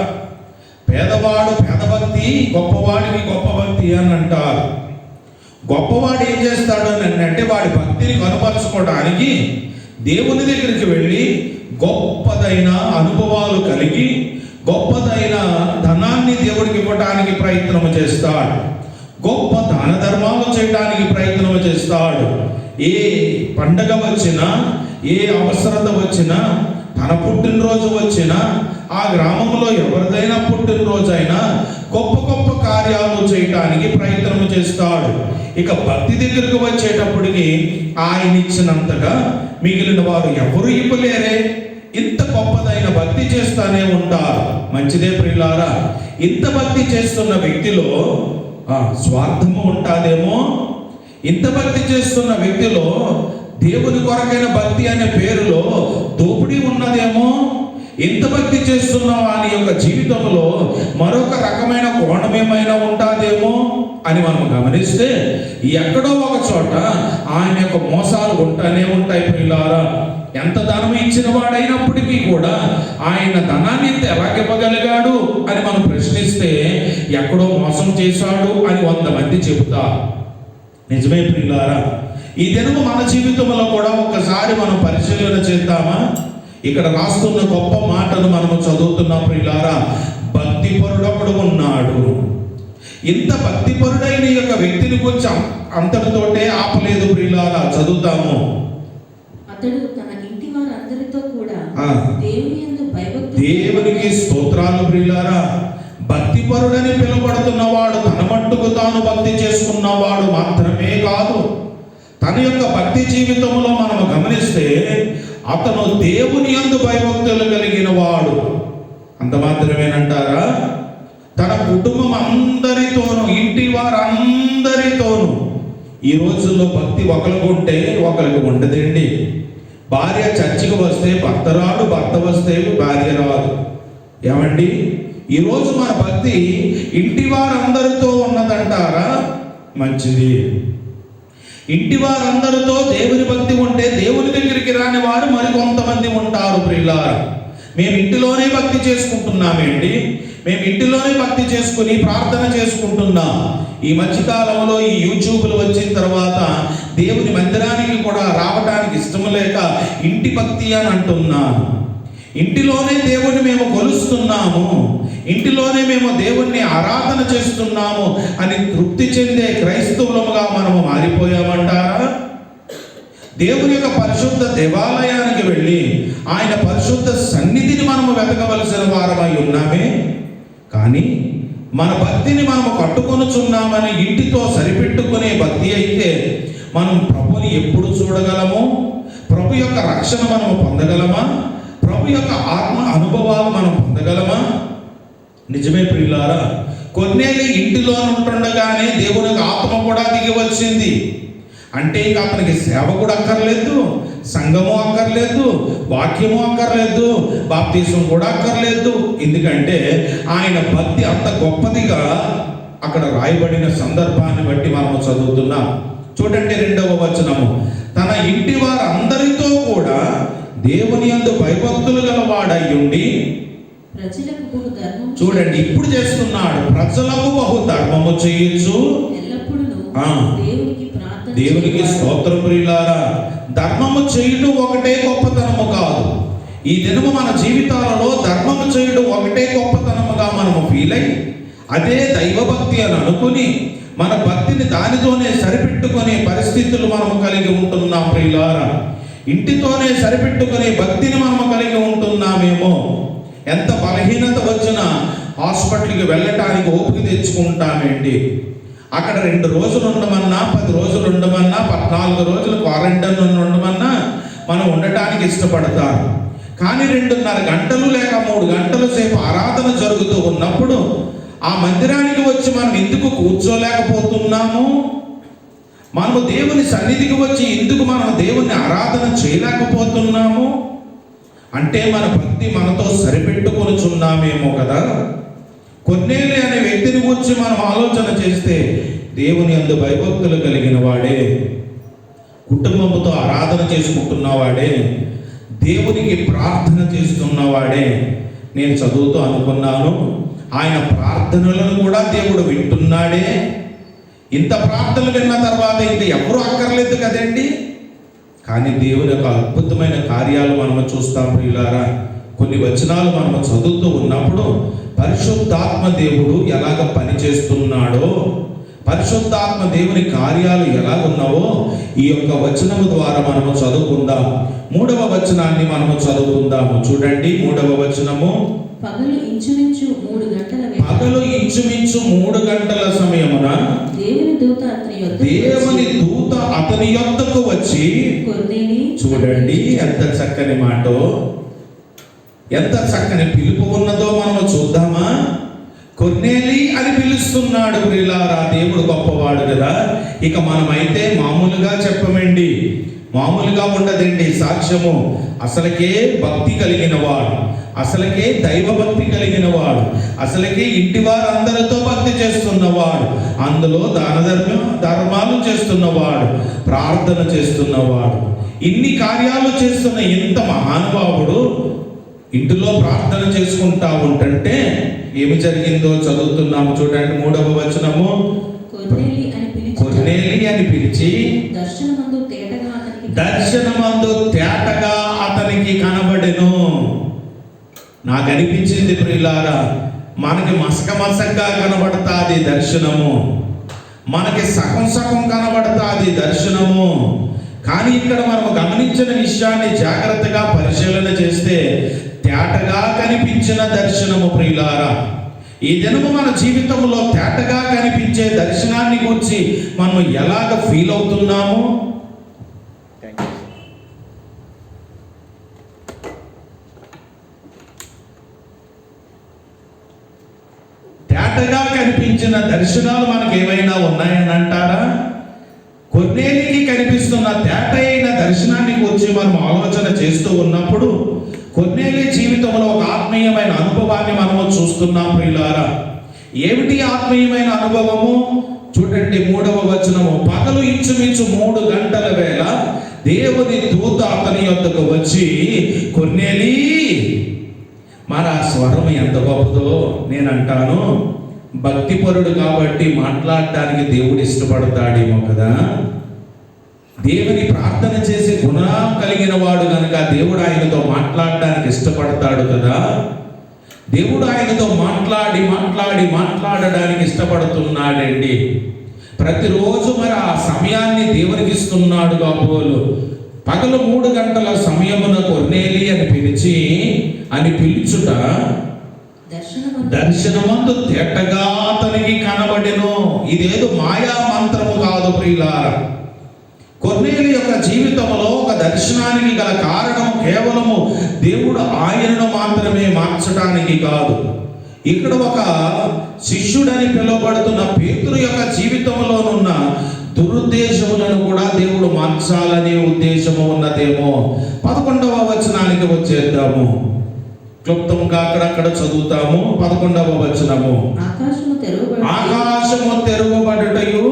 పేదవాడు పేద భక్తి, గొప్పవాడికి గొప్ప భక్తి అని అంటారు. గొప్పవాడు ఏం చేస్తాడు అని అంటే వాడి భక్తిని కనపరచుకోవడానికి దేవుని దగ్గరికి వెళ్ళి గొప్పదైన అనుభవాలు కలిగి గొప్పదైన ధనాన్ని దేవుడికి ఇవ్వడానికి ప్రయత్నం చేస్తాడు. గొప్ప దాన ధర్మాలు చేయడానికి ప్రయత్నం చేస్తాడు. ఏ పండగ వచ్చినా, ఏ అవసరత వచ్చినా, తన పుట్టినరోజు వచ్చినా, ఆ గ్రామంలో ఎవరిదైనా పుట్టినరోజు అయినా గొప్ప గొప్ప కార్యాలు చేయడానికి ప్రయత్నం చేస్తాడు. ఇక భక్తి దగ్గరకు వచ్చేటప్పటికి ఆయన ఇచ్చినంతగా మిగిలిన వారు ఎవరు ఇవ్వలేరే. ఇంత గొప్పదైన భక్తి చేస్తానే ఉంటారు. మంచిదే ప్రియులారా, ఇంత భక్తి చేస్తున్న వ్యక్తిలో స్వార్థము ఉంటాదేమో. ఇంత భక్తి చేస్తున్న వ్యక్తిలో దేవుని కొరకైన భక్తి అనే పేరులో దోపిడీ ఉన్నదేమో. ఇంత భక్తి చేస్తున్న వాని యొక్క జీవితంలో మరొక రకమైన కోణం ఏమైనా ఉంటాదేమో అని మనం గమనిస్తే ఎక్కడో ఒక చోట ఆయన యొక్క మోసాలు ఉంటానే ఉంటాయి ప్రియులారా. ఎంత ధనం ఇచ్చిన వాడైనప్పటికీ కూడా ఆయన ధనాన్ని ఇంత ఎలాగివ్వగలిగాడు అని మనం ప్రశ్నిస్తే ఎక్కడో మోసం చేశాడు అని 100 మంది చెబుతారు. నిజమే ప్రియులారా, ఈ దినము మన జీవితంలో కూడా ఒక్కసారి మనం పరిశీలన చేద్దామా? ఇక్కడ రాస్తున్న గొప్ప మాటను మనము చదువుతున్నాం ప్రియులారా. భక్తిపరుడొకడు ఉన్నాడు. ఇంత భక్తిపరుడైన ఈ యొక్క వ్యక్తిని గురించి అంతటితోటే ఆపలేదు ప్రియులారా. చదువుతాము. అతడు తన ఇంటి వారందరితో కూడా ఆ. దేవుని యందు భయభక్తులు దేవునికి స్తోత్రాలు ప్రియులారా. భక్తిపరుడని పిలువబడుతున్నవాడు తన మట్టుకు తాను భక్తి చేసుకున్నవాడు మాత్రమే కాదు, తన యొక్క భక్తి జీవితంలో మనము గమనిస్తే అతను దేవుని యందు భయభక్తులు కలిగిన వాడు. అంత మాత్రమేనంటారా? తన కుటుంబం అందరితోనూ, ఇంటి వారందరితోనూ. ఈ రోజుల్లో భక్తి ఒకరికి ఉంటే ఒకరికి ఉండదండి. భార్య చర్చికి వస్తే భర్త రాడు, భర్త వస్తే భార్య రాదు. ఏమండి, ఈరోజు మన భక్తి ఇంటి వారందరితో ఉన్నదంటారా? మంచిది. ఇంటి వారందరితో దేవుని భక్తి ఉంటే దేవుని దగ్గరికి రాని వారు మరికొంతమంది ఉంటారు ప్రియులారా. మేము ఇంటిలోనే భక్తి చేసుకుంటున్నామేంటి, మేము ఇంటిలోనే భక్తి చేసుకుని ప్రార్థన చేసుకుంటున్నాం. ఈ మధ్యకాలంలో ఈ యూట్యూబ్లు వచ్చిన తర్వాత దేవుని మందిరానికి కూడా రావడానికి ఇష్టం లేక ఇంటి భక్తి అని అంటున్నాను. ఇంటిలోనే దేవుణ్ణి మేము కొలుస్తున్నాము, ఇంటిలోనే మేము దేవుణ్ణి ఆరాధన చేస్తున్నాము అని తృప్తి చెందే క్రైస్తవులముగా మనము మారిపోయామంటారా? దేవుని యొక్క పరిశుద్ధ దేవాలయానికి వెళ్ళి ఆయన పరిశుద్ధ సన్నిధిని మనము వెతకవలసిన వారమై ఉన్నామే. కానీ మన భక్తిని మనము కట్టుకొనుచున్నామని ఇంటితో సరిపెట్టుకునే భక్తి అయితే మనం ప్రభుని ఎప్పుడు చూడగలము? ప్రభు యొక్క రక్షణ మనము పొందగలమా? ప్రభు యొక్క ఆత్మ అనుభవాలు మనం పొందగలమా? నిజమే ప్రియులారా. కొన్నేళ్ళు ఇంటిలో ఉంటుండగానే దేవుని యొక్క ఆత్మ కూడా దిగి వచ్చింది. అంటే ఇక అతనికి సేవ కూడా అక్కర్లేదు, సంఘము అక్కర్లేదు, వాక్యము అక్కర్లేదు, బాప్తీసం కూడా అక్కర్లేదు. ఎందుకంటే ఆయన భక్తి అంత గొప్పదిగా అక్కడ రాయబడిన సందర్భాన్ని బట్టి మనము చదువుతున్నాం. చూడండి 2వ వచనము. తన ఇంటి వారందరితో కూడా దేవుని యందు భయభక్తులు గలవాడై ఉండి, ప్రజలకు బహు ధర్మం చూడండి ఇప్పుడు చేస్తున్నాడు, ప్రజలకు బహు ధర్మము చేయొచ్చు. ఎల్లప్పుడూ ఆ. దేవునికి స్తోత్రం ప్రియులారా. ధర్మము చేయడం ఒకటే గొప్పతనము కాదు. ఈ దినము మన జీవితాలలో ధర్మము చేయడం ఒకటే గొప్పతనముగా మనము ఫీల్ అయ్యి అదే దైవభక్తి అని అనుకుని మన భక్తిని దానితోనే సరిపెట్టుకునే పరిస్థితులు మనము కలిగి ఉంటున్నాం ప్రియులారా. ఇంటితోనే సరిపెట్టుకునే భక్తిని మనము కలిగి ఉంటున్నామేమో. ఎంత బలహీనత వచ్చినా హాస్పిటల్కి వెళ్ళటానికి ఓపిక తెచ్చుకుంటామేంటి? అక్కడ 2 రోజులు ఉండమన్నా, 10 రోజులు ఉండమన్నా, 14 రోజులు క్వారంటైన్ ఉండమన్నా మనం ఉండటానికి ఇష్టపడతారు. కానీ 2:30 గంటలు లేక 3 గంటల సేపు ఆరాధన జరుగుతూ ఉన్నప్పుడు ఆ మందిరానికి వచ్చి మనం ఎందుకు కూర్చోలేకపోతున్నాము? మనము దేవుని సన్నిధికి వచ్చి ఎందుకు మనం దేవుని ఆరాధన చేయలేకపోతున్నాము? అంటే మన భక్తి మనతో సరిపెట్టుకొనుచున్నామేమో కదా. కొన్నేళ్ళు అనే వ్యక్తిని గురించి మనం ఆలోచన చేస్తే దేవుని యందు భయభక్తులు కలిగిన వాడే, కుటుంబంతో ఆరాధన చేసుకుంటున్నవాడే, దేవునికి ప్రార్థన చేస్తున్నవాడే. నేను చదువుతూ అనుకున్నాను, ఆయన ప్రార్థనలను కూడా దేవుడు వింటున్నాడే. ఇంత ప్రార్థనలు విన్న తర్వాత ఇంకా ఎవరు అక్కర్లేదు కదండి. కానీ దేవుని యొక్క అద్భుతమైన కార్యాలు మనము చూస్తాం ప్రియులారా. కొన్ని వచనాలు మనము చదువుతూ ఉన్నప్పుడు పరిశుద్ధాత్మ దేవుడు ఎలాగ పనిచేస్తున్నాడో, పరిశుద్ధాత్మ దేవుని కార్యాలు ఎలాగున్నావో ఈ యొక్క వచనము ద్వారా మనము చదువుకుందాం. 3వ వచనాన్ని మనము చదువుకుందాము. చూడండి 3వ వచనము. పగలు ఇంచుమించు 3 గంటల వేళ పగలు ఇంచుమించు 3 గంటల సమయమున దేవుని దూత అతని యొద్దకు వచ్చి కొర్నేలి, చూడండి ఎంత చక్కని మాట, ఎంత చక్కని పిలుపు ఉన్నదో మనము చూద్దామా. కొర్నేలి అని పిలుస్తున్నాడు ప్రియులారా. దేవుడు గొప్పవాడు కదా. ఇక మనమైతే మామూలుగా చెప్పమండి, మామూలుగా ఉండదండి సాక్ష్యము. అసలకే భక్తి కలిగిన వాడు, అసలకే దైవభక్తి కలిగిన వాడు, అసలకే ఇంటి వారందరితో భక్తి చేస్తున్నవాడు, అందులో ధర్మాలు చేస్తున్నవాడు, ప్రార్థన చేస్తున్నవాడు, ఇన్ని కార్యాలు చేస్తున్న ఇంత మహానుభావుడు ఇంటిలో ప్రార్థన చేసుకుంటా ఉంటుంటే ఏమి జరిగిందో చదువుతున్నాము. చూడండి 3వ వచనము. కొర్నేలి అని పిలిచి కొర్నేలి అని పిలిచి దర్శనమందు తేటగా అతనికి కనబడెను. నాకు అనిపించింది ప్రియులారా, మనకి మసకగా కనబడతాది దర్శనము, మనకి సగం కనబడతాది దర్శనము. కానీ ఇక్కడ మనం గమనించిన విషయాన్ని జాగ్రత్తగా పరిశీలన చేస్తే తేటగా కనిపించిన దర్శనము. ప్రియులారా, ఈ దినము మన జీవితంలో తేటగా కనిపించే దర్శనాన్ని గురించి మనం ఎలాగ ఫీల్ అవుతున్నాము? తేటగా కనిపించిన దర్శనాలు మనకు ఏమైనా ఉన్నాయని అంటారా? కొర్నేలికి కనిపిస్తున్న తేట అయిన దర్శనాన్ని గురించి మనం ఆలోచన చేస్తూ ఉన్నప్పుడు కొర్నేలి జీవితంలో ఒక ఆత్మీయమైన అనుభవాన్ని మనము చూస్తున్నాం. ప్రియులారా, ఏమిటి ఆత్మీయమైన అనుభవము? చూడండి 3వ వచనము. పగలు ఇంచుమించు 3 గంటల వేళ దేవుని దూత అతని యొద్దకు వచ్చి, కొర్నేలి, మన స్వరం ఎంత గొప్పదో. నేనంటాను, భక్తిపరుడు కాబట్టి మాట్లాడటానికి దేవుడు ఇష్టపడతాడేమో కదా. దేవుని ప్రార్థన చేసే గుణం కలిగిన వాడు కనుక దేవుడు ఆయనతో మాట్లాడటానికి ఇష్టపడతాడు కదా. దేవుడు ఆయనతో మాట్లాడడానికి ఇష్టపడుతున్నాడండి. ప్రతిరోజు మరి ఆ సమయాన్ని దేవునికి ఇస్తున్నాడు కాబోలు. పగలు 3 గంటల సమయమున కొర్నేలి అని పిలుచుట దర్శనమందు తేటగా అతనికి కనబడెను. ఇదేదో మాయా మంత్రము కాదు ప్రియులారా. కొర్నేలి యొక్క జీవితంలో ఒక దర్శనానికి గల కారణం కేవలము దేవుడు ఆయనను మాత్రమే మార్చడానికి కాదు. ఇక్కడ ఒక శిష్యుడని పిలువబడుతున్న పేతురు యొక్క జీవితంలోనున్న దురుద్దేశములను కూడా దేవుడు మార్చాలనే ఉద్దేశము ఉన్నదేమో. 11వ వచనానికి వచ్చేద్దాము. క్లుప్తంగా అక్కడక్కడ చదువుతాము. 11వ వచనము. ఆకాశము తెరువబడుటయు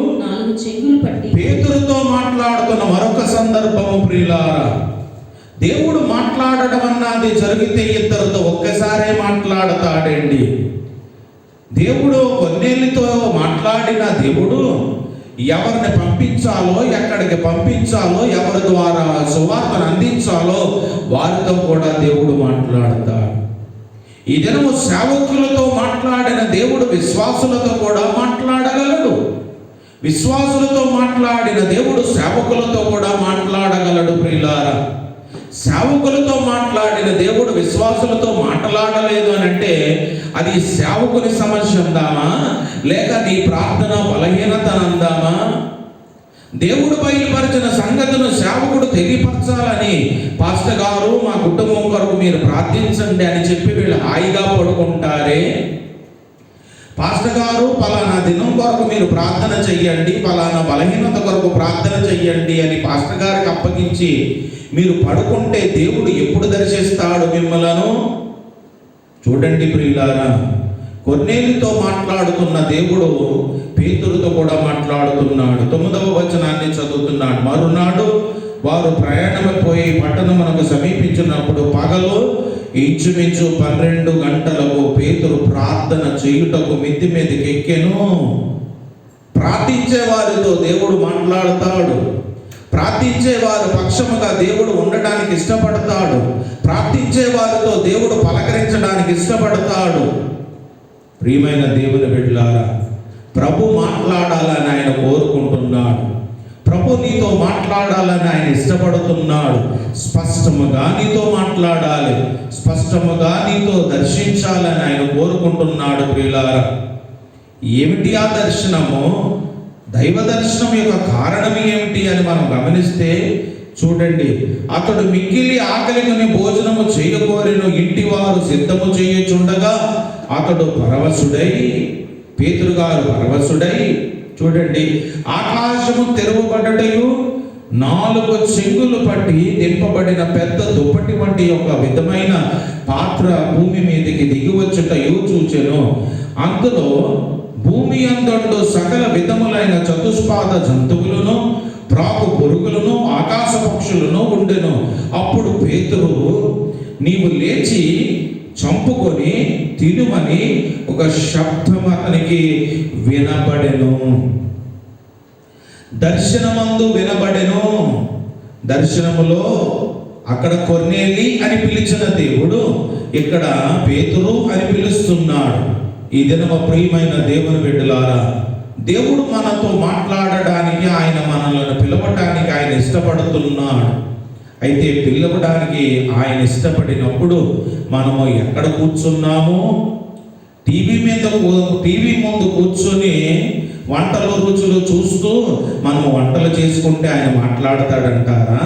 పేతురుతో మాట్లాడుతున్న మరొక సందర్భము. ప్రియులారా, దేవుడు మాట్లాడడం అన్నది జరిగితే ఇద్దరితో ఒక్కసారే మాట్లాడతాడండి. దేవుడు కొన్నేళ్ళతో మాట్లాడిన దేవుడు ఎవరిని పంపించాలో, ఎక్కడికి పంపించాలో, ఎవరి ద్వారా సువార్తను అందించాలో వారితో కూడా దేవుడు మాట్లాడతాడు. ఈ దినము సేవకులతో మాట్లాడిన దేవుడు విశ్వాసులతో కూడా మాట్లాడగలడు. విశ్వాసులతో మాట్లాడిన దేవుడు సేవకులతో కూడా మాట్లాడగలడు. ప్రియులారా, సేవకులతో మాట్లాడిన దేవుడు విశ్వాసులతో మాట్లాడలేదు అని అంటే అది సేవకుని సమస్య అందామా, లేక నీ ప్రార్థన బలహీనత అందామా? దేవుడు బయలుపరిచిన సంగతులను సేవకుడు తెలియపరచాలని పాస్టర్ గారు మా కుటుంబం కొరకు మీరు ప్రార్థించండి అని చెప్పి వీళ్ళు హాయిగా పడుకుంటారే. పాస్టర్ గారు పలానా దినం కొరకు మీరు ప్రార్థన చెయ్యండి, పలానా బలహీనత కొరకు ప్రార్థన చెయ్యండి అని పాస్టర్ గారికి అప్పగించి మీరు పడుకుంటే దేవుడు ఎప్పుడు దర్శిస్తాడు మిమ్మలను? చూడండి ప్రియులారా, కొర్నేలితో మాట్లాడుతున్న దేవుడు పేతురుతో కూడా మాట్లాడుతున్నాడు. 9వ వచనాన్ని చదువుతున్నాడు. మరునాడు వారు ప్రయాణమైపోయి పట్టణమునకు సమీపించినప్పుడు పగలు ఇంచుమించు 12 గంటలకు పేతురు ప్రార్థన చేయుటకు మిద్ది మీదకి ఎక్కెను. ప్రార్థించే వారితో దేవుడు మాట్లాడతాడు. ప్రార్థించే వారి పక్షముగా దేవుడు ఉండడానికి ఇష్టపడతాడు. ప్రార్థించే వారితో దేవుడు పలకరించడానికి ఇష్టపడతాడు. ప్రియమైన దేవుని బిడ్డలారా, ప్రభు మాట్లాడాలని ఆయన కోరుకుంటున్నాడు. ప్రభు నీతో మాట్లాడాలని ఆయన ఇష్టపడుతున్నాడు. స్పష్టముగా నీతో మాట్లాడాలి, స్పష్టముగా నీతో దర్శించాలని ఆయన కోరుకుంటున్నాడు. ప్రియులారా, ఏమిటి ఆ దర్శనము? దైవ దర్శనం యొక్క కారణం ఏమిటి అని మనం గమనిస్తే చూడండి. అతడు మిక్కిలి ఆకలిని భోజనము చేయకోరెను, ఇంటి వారు సిద్ధము చేయుచుండగా అతడు పరవశుడై, పేతురు గారు పరవశుడై, చూడండి, ఆకాశము తెరవబడటయు 4 చెంగులు పట్టి దింపబడిన పెద్ద దుప్పటి వంటి ఒక విధమైన పాత్ర భూమి మీదకి దిగివచ్చుటయు చూచెను. అందులో భూమి అందు సకల విధములైన చతుష్పాద జంతువులను, ప్రాకు పురుగులను, ఆకాశ పక్షులను ఉండెను. అప్పుడు పేతురు, నీవు లేచి చంపుకొని తినుమని ఒక శబ్దం అతనికి వినబడెను. దర్శనమందు వినబడెను. దర్శనములో అక్కడ కొర్నేలి అని పిలిచిన దేవుడు ఇక్కడ పేతురు అని పిలుస్తున్నాడు. ఈ దినమ ప్రియమైన దేవుని బిడ్డలారా, దేవుడు మనతో మాట్లాడడానికి, ఆయన మనల్ని పిలవటానికి ఆయన ఇష్టపడుతున్నాడు. అయితే పిలవడానికి ఆయన ఇష్టపడినప్పుడు మనము ఎక్కడ కూర్చున్నాము? టీవీ ముందు కూర్చొని వంటలు రుచులు చూస్తూ మనము వంటలు చేసుకుంటే ఆయన మాట్లాడతాడంటారా?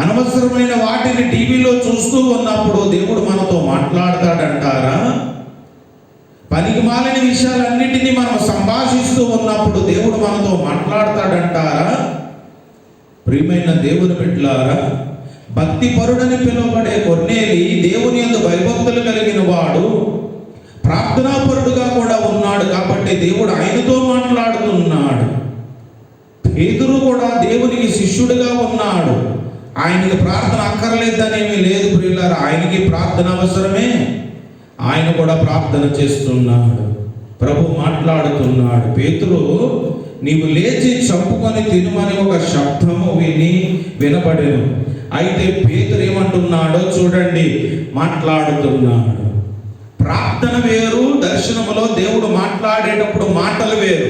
అనవసరమైన వాటిని టీవీలో చూస్తూ ఉన్నప్పుడు దేవుడు మనతో మాట్లాడతాడంటారా? పనికిమాలిన విషయాలన్నిటినీ మనం సంభాషిస్తూ ఉన్నప్పుడు దేవుడు మనతో మాట్లాడతాడంటారా? ప్రియమైన దేవుని బిడ్డలారా, భక్తి పరుడని పిలువబడే కొర్నేలి దేవుని యందు భయభక్తులు కలిగిన వాడు, ప్రార్థనాపరుడుగా కూడా ఉన్నాడు. కాబట్టి దేవుడు ఆయనతో మాట్లాడుతున్నాడు. పేతురు కూడా దేవునికి శిష్యుడిగా ఉన్నాడు. ఆయనకి ప్రార్థన అక్కర్లేదనేమీ లేదు ప్రియులారా, ఆయనకి ప్రార్థన అవసరమే. ఆయన కూడా ప్రార్థన చేస్తున్నాడు. ప్రభు మాట్లాడుతున్నాడు. పేతురు, నీవు లేచి చంపుకొని తినుమని ఒక శబ్దము వినబడెను. అయితే పేతురు ఏమంటున్నాడో చూడండి, మాట్లాడుతున్నాడు. ప్రార్థన వేరు, దర్శనములో దేవుడు మాట్లాడేటప్పుడు మాటలు వేరు.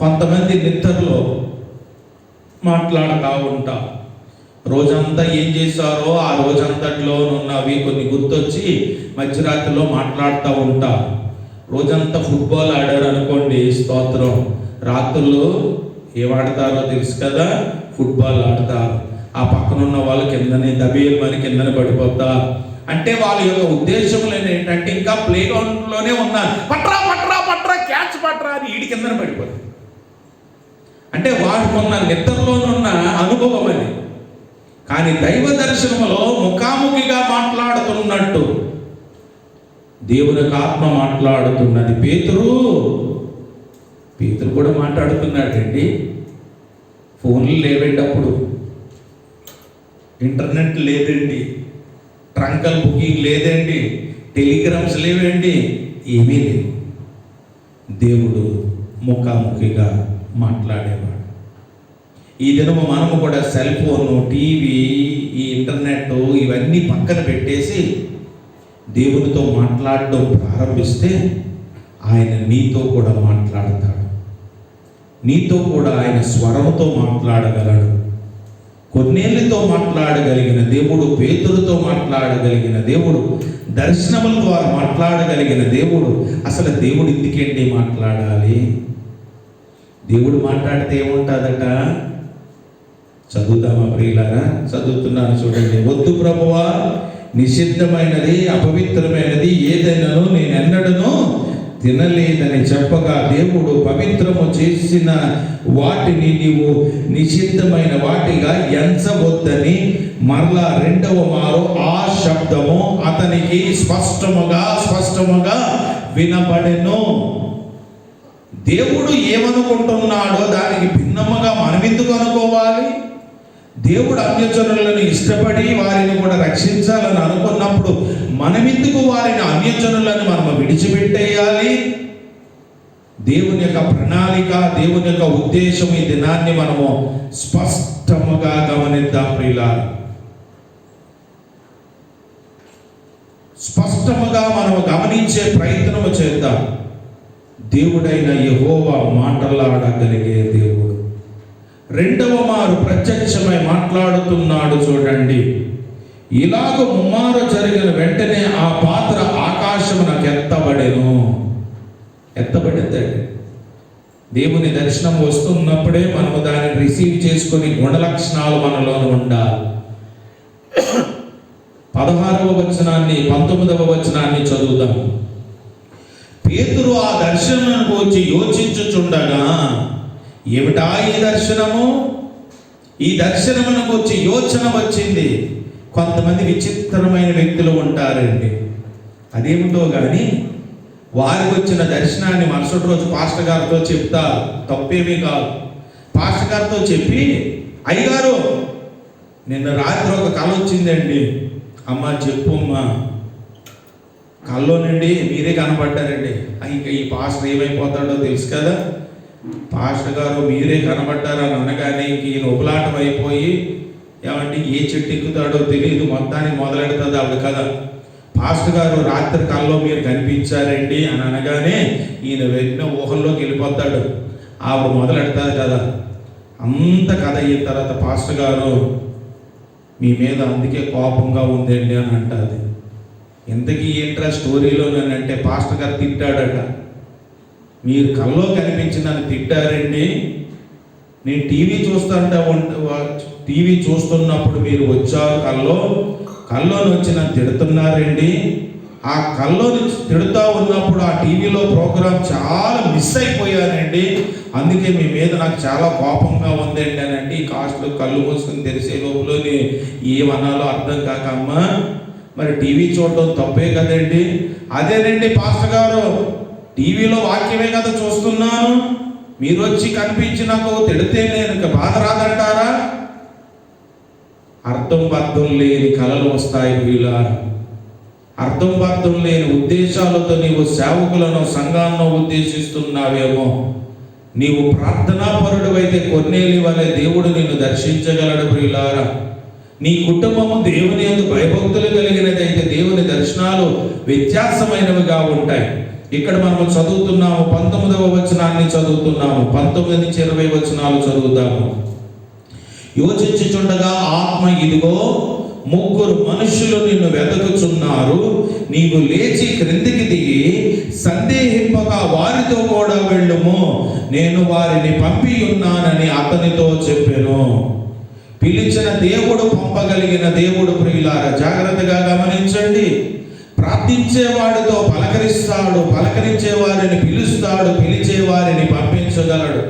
కొంతమంది నిద్రలో మాట్లాడుతూ ఉంటారు. రోజంతా ఏం చేశారో ఆ రోజంతట్లో ఉన్నవి కొన్ని గుర్తొచ్చి మధ్యరాత్రిలో మాట్లాడుతూ ఉంటారు. రోజంతా ఫుట్బాల్ ఆడారు అనుకోండి, స్తోత్రం, రాత్రుల్లో ఏమాడతారో తెలుసు కదా, ఫుట్బాల్ ఆడతారు. ఆ పక్కనున్న వాళ్ళు కిందనే దబేయమని కిందనే పడిపోతారు. అంటే వాళ్ళ యొక్క ఉద్దేశంలో ఏంటంటే ఇంకా ప్లే గ్రౌండ్లోనే ఉన్నారు, పట్రా పట్రా పట్రా క్యాచ్ పట్రా అని ఈడి కిందనే పడిపోతారు. అంటే వాడుకున్న నిద్రలోనున్న అనుభవం అది. కానీ దైవ దర్శనంలో ముఖాముఖిగా మాట్లాడుతున్నట్టు దేవునికి ఆత్మ మాట్లాడుతున్నది. పేతురు కూడా మాట్లాడుతున్నాడండి. ఫోన్లు లేవండి, అప్పుడు ఇంటర్నెట్ లేదండి, ట్రంకల్ బుకింగ్ లేదండి, టెలిగ్రామ్స్ లేవండి, ఏమీ లేవు. దేవుడు ముఖాముఖిగా మాట్లాడేవాడు. ఈ దినము మనము కూడా సెల్ ఫోను, టీవీ, ఈ ఇంటర్నెట్ ఇవన్నీ పక్కన పెట్టేసి దేవునితో మాట్లాడడం ప్రారంభిస్తే ఆయన నీతో కూడా మాట్లాడతాడు. నీతో కూడా ఆయన స్వరంతో మాట్లాడగలడు. కొన్నేళ్ళతో మాట్లాడగలిగిన దేవుడు, పేతురుతో మాట్లాడగలిగిన దేవుడు, దర్శనముల ద్వారా మాట్లాడగలిగిన దేవుడు. అసలు దేవుడు ఎందుకండి మాట్లాడాలి? దేవుడు మాట్లాడితే ఏముంటుందట? చదువుతామా ప్రియులారా? చదువుతున్నాను చూడండి. వద్దు ప్రభువా, నిషిద్ధమైనది అపవిత్రమైనది ఏదైనాను నేనెన్నడను తినలేదని చెప్పగా దేవుడు పవిత్రము చేసిన వాటిని నీవు నిషిద్ధమైన వాటిగా ఎంచవద్దని మరలా రెండవ మారు ఆ శబ్దము అతనికి స్పష్టముగా వినబడెను. దేవుడు ఏమనుకుంటున్నాడో దానికి భిన్నముగా మనం ఎందుకు అనుకోవాలి? దేవుడు అన్యజనులను ఇష్టపడి వారిని కూడా రక్షించాలని అనుకున్నప్పుడు మనమెందుకు వారిని అన్యజనులను మనము విడిచిపెట్టేయాలి? దేవుని యొక్క ప్రణాళిక, దేవుని యొక్క ఉద్దేశం ఈ దినాన్ని మనము స్పష్టముగా గమనిద్దాం ప్రియులారా. స్పష్టముగా మనము గమనించే ప్రయత్నము చేద్దాం. దేవుడైన యెహోవా మాట్లాడగలిగే దేవుడు. రెండవ మారు ప్రత్యక్షమై మాట్లాడుతున్నాడు చూడండి. ఇలాగ ముమ్మారు జరిగిన వెంటనే ఆ పాత్ర ఆకాశమునకు ఎత్తబడిందండి. దేవుని దర్శనం వస్తున్నప్పుడే మనము దాన్ని రిసీవ్ చేసుకుని గుణ లక్షణాలు మనలోనే ఉండాలి. 16వ వచనాన్ని 19వ వచనాన్ని చదువుదాం. పేతురు ఆ దర్శనానికి వచ్చి యోచించుచుండగా, ఏమిటా ఈ దర్శనము? ఈ దర్శనమునకు వచ్చి యోచన వచ్చింది. కొంతమంది విచిత్రమైన వ్యక్తులు ఉంటారండి. అదేమిటో కానీ వారికి వచ్చిన దర్శనాన్ని మరుసటి రోజు పాస్టర్ గారితో చెప్తారు. తప్పేమీ కాదు. పాస్టర్ గారితో చెప్పి, అయ్యగారు నిన్న రాత్రి ఒక కళ వచ్చిందండి. అమ్మ చెప్పు అమ్మా. కళ్ళోనండి మీరే కనపడ్డారండి. ఇంకా ఈ పాస్టర్ ఏమైపోతాడో తెలుసు కదా, పాస్టర్ గారు మీరే కనబడ్డారని అనగానే ఇంక ఈయన ఉపలాటం అయిపోయి ఏమంటే ఏ చెట్టు ఎక్కుతాడో తెలియదు, మొత్తానికి మొదలెడుతుంది ఆవిడ కదా. పాస్టర్ గారు రాత్రి కల్లో మీరు కనిపించారండి అని అనగానే ఈయన వెంటనే ఊహల్లోకి వెళ్ళిపోతాడు. ఆవిడ మొదలెడతారు కదా. అంత కథ అయిన తర్వాత పాస్టర్ గారు మీ మీద అందుకే కోపంగా ఉందండి అని అంటుంది. ఇంతకీ ఏంట్రా స్టోరీలో అంటే పాస్టర్ గారు తిట్టాడట. మీరు కల్లో కనిపించి నన్ను తిట్టారండి, నేను టీవీ చూస్తున్నప్పుడు మీరు వచ్చారు కల్లోని వచ్చి నన్ను తిడుతున్నారండి. ఆ కల్లోని తిడుతూ ఉన్నప్పుడు ఆ టీవీలో ప్రోగ్రాం చాలా మిస్ అయిపోయానండి, అందుకే మీ మీద నాకు చాలా కోపంగా ఉందండి అని అంటే ఈ కాస్ట్లో కళ్ళు మూసుకొని తెరిసే లోపలని ఏమనాలో అర్థం కాక, అమ్మా మరి టీవీ చూడటం తప్పే కదండి. అదేనండి పాస్టర్ గారు, టీవీలో వాక్యమే కదా చూస్తున్నాను, మీరు వచ్చి కనిపించి నాకు తిడితే నేను ఇంకా బాధ రాదంటారా? అర్థం లేని కలలు వస్తాయి వీళ్ళారు. అర్థం లేని ఉద్దేశాలతో నీవు సేవకులను సంఘాలను ఉద్దేశిస్తున్నావేమో. నీవు ప్రార్థనాపరుడు అయితే కొన్నేలి వలె దేవుడు నిన్ను దర్శించగలడు ప్రియులారా. నీ కుటుంబము దేవుని యందు భయభక్తులు కలిగినదైతే దేవుని దర్శనాలు వ్యత్యాసమైనవిగా ఉంటాయి. ఇక్కడ మనం చదువుతున్నాము 19వ వచనాన్ని చదువుతున్నాము. 19 నుంచి 20 వచనాలు చదువుతాము. యోచించుచుండగా ఆత్మ ఇదిగో 3 మనుషులు నిన్ను వెతకుచున్నారు, నీవు లేచి క్రిందికి దిగి సందేహింపక వారితో కూడా వెళ్ళుము, నేను వారిని పంపి ఉన్నానని అతనితో చెప్పెను. పిలిచిన దేవుడు పంపగలిగిన దేవుడు ప్రియులారా. జాగ్రత్తగా గమనించండి. ప్రార్థించేవాడితో పలకరిస్తాడు, పలకరించే వారిని పిలుస్తాడు, పిలిచే వారిని పంపించగలడు.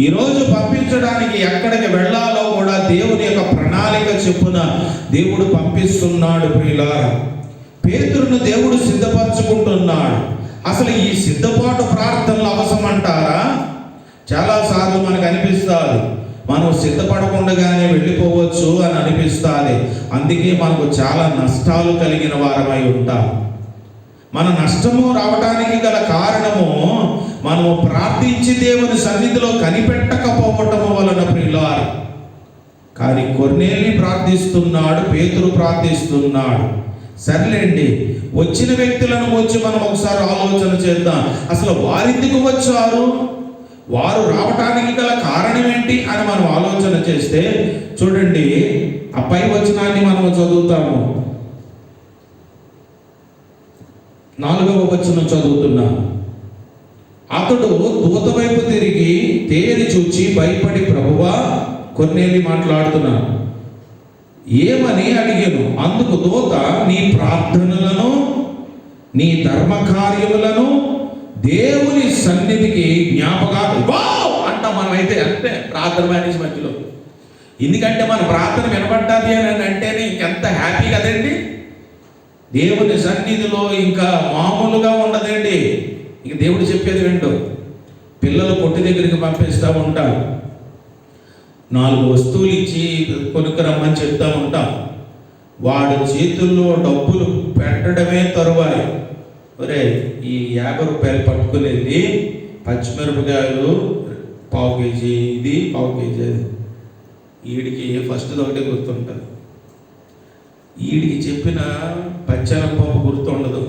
ఈరోజు పంపించడానికి ఎక్కడికి వెళ్ళాలో కూడా దేవుని యొక్క ప్రణాళిక చెప్పున దేవుడు పంపిస్తున్నాడు ప్రియులారా. పేతురును దేవుడు సిద్ధపరచుకుంటున్నాడు. అసలు ఈ సిద్ధపాటు ప్రార్థనలు అవసరమంటారా? చాలాసార్లు మనకు అనిపిస్తుంది మనం సిద్ధపడకుండానే వెళ్ళిపోవచ్చు అని అనిపిస్తుంది. అందుకే మనకు చాలా నష్టాలు కలిగిన వారమై ఉంటాం. మన నష్టము రావడానికి గల కారణము మనము ప్రార్థించి దేవుని సన్నిధిలో కనిపెట్టకపోవటము వలన ప్రియులారా. కానీ కొర్నేలి ప్రార్థిస్తున్నాడు, పేతురు ప్రార్థిస్తున్నాడు. సర్లేండి, వచ్చిన వ్యక్తులను వచ్చి మనం ఒకసారి ఆలోచన చేద్దాం. అసలు వారెందుకు వచ్చారు, వారు రావటానికి గల కారణం ఏంటి అని మనం ఆలోచన చేస్తే చూడండి, ఆ పై వచనాన్ని మనం చదువుతాము. 4వ వచనం చదువుతున్నాం. అతడు దూత వైపు తిరిగి తేరి చూచి భయపడి, ప్రభువా, కొన్నేలి మాట్లాడుతున్నాను, ఏమని అడిగాను. అందుకు దూత, నీ ప్రార్థనలను నీ ధర్మ కార్యములను దేవుని సన్నిధికి జ్ఞాపకాలు అంట. మనమైతే అంటే ప్రార్థన మేనేజ్ మధ్యలో, ఎందుకంటే మన ప్రార్థన వినబడ్డాది అని అంటేనే ఎంత హ్యాపీ కదండి. దేవుని సన్నిధిలో ఇంకా మామూలుగా ఉండదండి. ఇక దేవుడు చెప్పేది వింటూ పిల్లలు కొట్టు దగ్గరికి పంపిస్తూ ఉంటాం, 4 వస్తువులు ఇచ్చి కొనుక్కరమ్మని చెప్తా ఉంటాం. వాడి చేతుల్లో డబ్బులు పెట్టడమే తరువాయి, ఒరే ఈ 50 రూపాయలు పట్టుకుని వెళ్ళి పచ్చిమిరపకాయలు 1/4 కేజీ, ఇది 1/4 కేజీ. అది వీడికి ఫస్ట్ ఒకటే గుర్తుంటుంది. వీడికి చెప్పిన పచ్చెనగపప్పు గుర్తుండదు.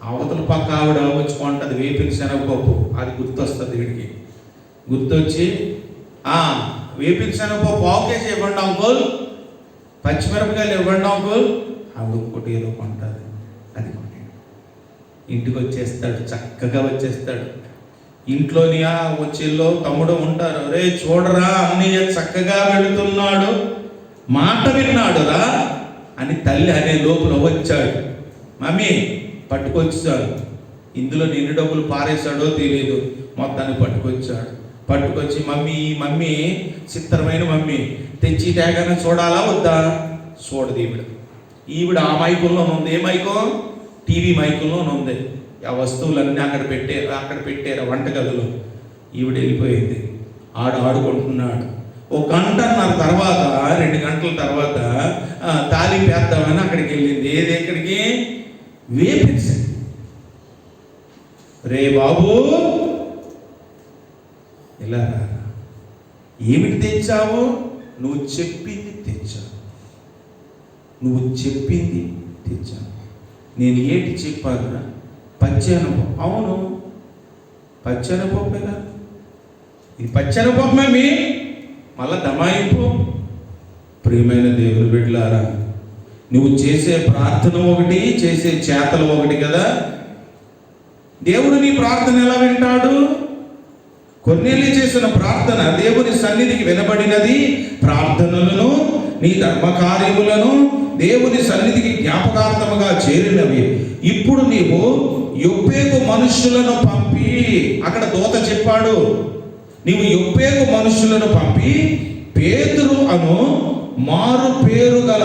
అవతల పక్క ఆవిడ వచ్చుకుంటుంది వేపిన శనగపప్పు, అది గుర్తొస్తుంది వీడికి. గుర్తొచ్చి వేపిన శనగపప్పు 1/4 కేజీ ఇవ్వండి అంకుల్, పచ్చిమిరపకాయలు ఇవ్వండి అంకుల్. ఆవిడ ఇంకోటి ఏదో కొంటుంది, అది ఇంటికి వచ్చేస్తాడు, చక్కగా వచ్చేస్తాడు. ఇంట్లోని వచ్చేలో తమ్ముడు ఉంటారు, రే చూడరా అన్నయ్య చక్కగా వెళుతున్నాడు, మాట విన్నాడురా అని తల్లి అనే లోపల వచ్చాడు. మమ్మీ పట్టుకొచ్చాడు. ఇందులో ఎన్ని డబ్బులు పారేశాడో తెలియదు, మొత్తాన్ని పట్టుకొచ్చాడు. పట్టుకొచ్చి మమ్మీ చిత్రమైన మమ్మీ తెచ్చి తేగానే చూడాలా వద్దా? చూడదు ఈవిడ ఆ మైకుల్లో ఉంది. ఏ మైకో? టీవీ మైకుల్లో ఉంది. ఆ వస్తువులన్నీ అక్కడ పెట్టారు వంటగదిలో. ఈవిడ వెళ్ళిపోయింది, ఆడుకుంటున్నాడు. 1 గంటన్నర తర్వాత 2 గంటల తర్వాత తాళి పేద్దామని అక్కడికి వెళ్ళింది. ఏది ఎక్కడికి? వేపించి. రే బాబు ఇలా రా. ఏమిటి తెచ్చావు? నువ్వు చెప్పింది తెచ్చావు. నువ్వు చెప్పింది తెచ్చావు. నేను ఏంటి చెప్పాను? పచ్చెనపప్పు. అవును, పచ్చెనపప్పేగా. ఇది పచ్చెనపప్పమే మళ్ళా దమాయింపు. ప్రియమైన దేవుని బిడ్డలారా, నువ్వు చేసే ప్రార్థన ఒకటి, చేసే చేతలు ఒకటి కదా. దేవుడు నీ ప్రార్థన ఎలా వింటాడు? కొర్నేలి చేసిన ప్రార్థన దేవుని సన్నిధికి వినబడినది. ప్రార్థనలను, నీ ధర్మకార్యములను దేవుని సన్నిధికి జ్ఞాపకార్థముగా చేరినవి. ఇప్పుడు నీవు యొప్పేకు మనుష్యులను పంపి, అక్కడ దూత చెప్పాడు, నీవు యొప్పేకు మనుష్యులను పంపి పేతురు అను మారు పేరు గల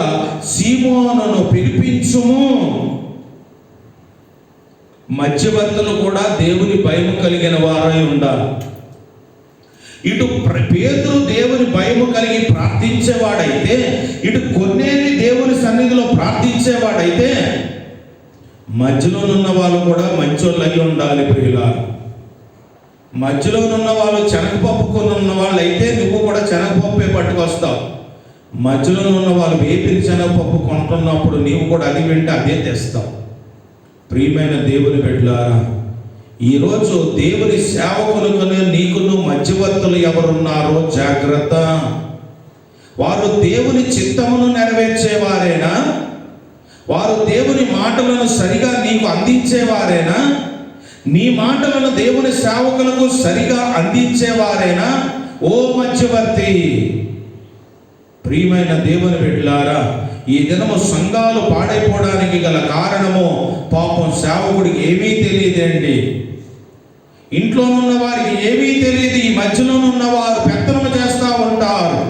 సీమోనును పిలిపించుము. మధ్యవర్తులు కూడా దేవుని భయము కలిగిన వారై ఉండాలి. ఇటు పేతురు దేవుని భయము కలిగి ప్రార్థించేవాడైతే, ఇటు కొర్నేలి దేవుని సన్నిధిలో ప్రార్థించేవాడైతే, మధ్యలోనున్న వాళ్ళు కూడా మంచోళ్ళు అయి ఉండాలి. ప్రియులా, మధ్యలోనున్న వాళ్ళు శనగపప్పు కొనున్న వాళ్ళు అయితే నువ్వు కూడా శనగపప్పే పట్టుకొస్తావు. మధ్యలో ఉన్న వాళ్ళు వేపిన శనగపప్పు కొంటున్నప్పుడు నీవు కూడా అది వింటే అదే తెస్తావు. ప్రియమైన దేవుని బిడ్డలారా, ఈరోజు దేవుని సేవకులుగానే నీకును మధ్యవర్తులు ఎవరున్నారో జాగ్రత్త. వారు దేవుని చిత్తమును నెరవేర్చేవారేనా? వారు దేవుని మాటలను సరిగా నీకు అందించేవారేనా? నీ మాటలను దేవుని సేవకులకు సరిగా అందించేవారేనా? ఓ మధ్యవర్తి, ప్రియమైన దేవుని బిడ్డలారా, ఈ దినము సంఘాలు పాడైపోవడానికి గల కారణము పాపం సేవకుడికి ఏమీ తెలియదండి. ఇంట్లోనున్న వారికి ఏమీ తెలియదు. ఈ మధ్యలోనున్న వారు పెత్తనము చేస్తూ ఉంటారు.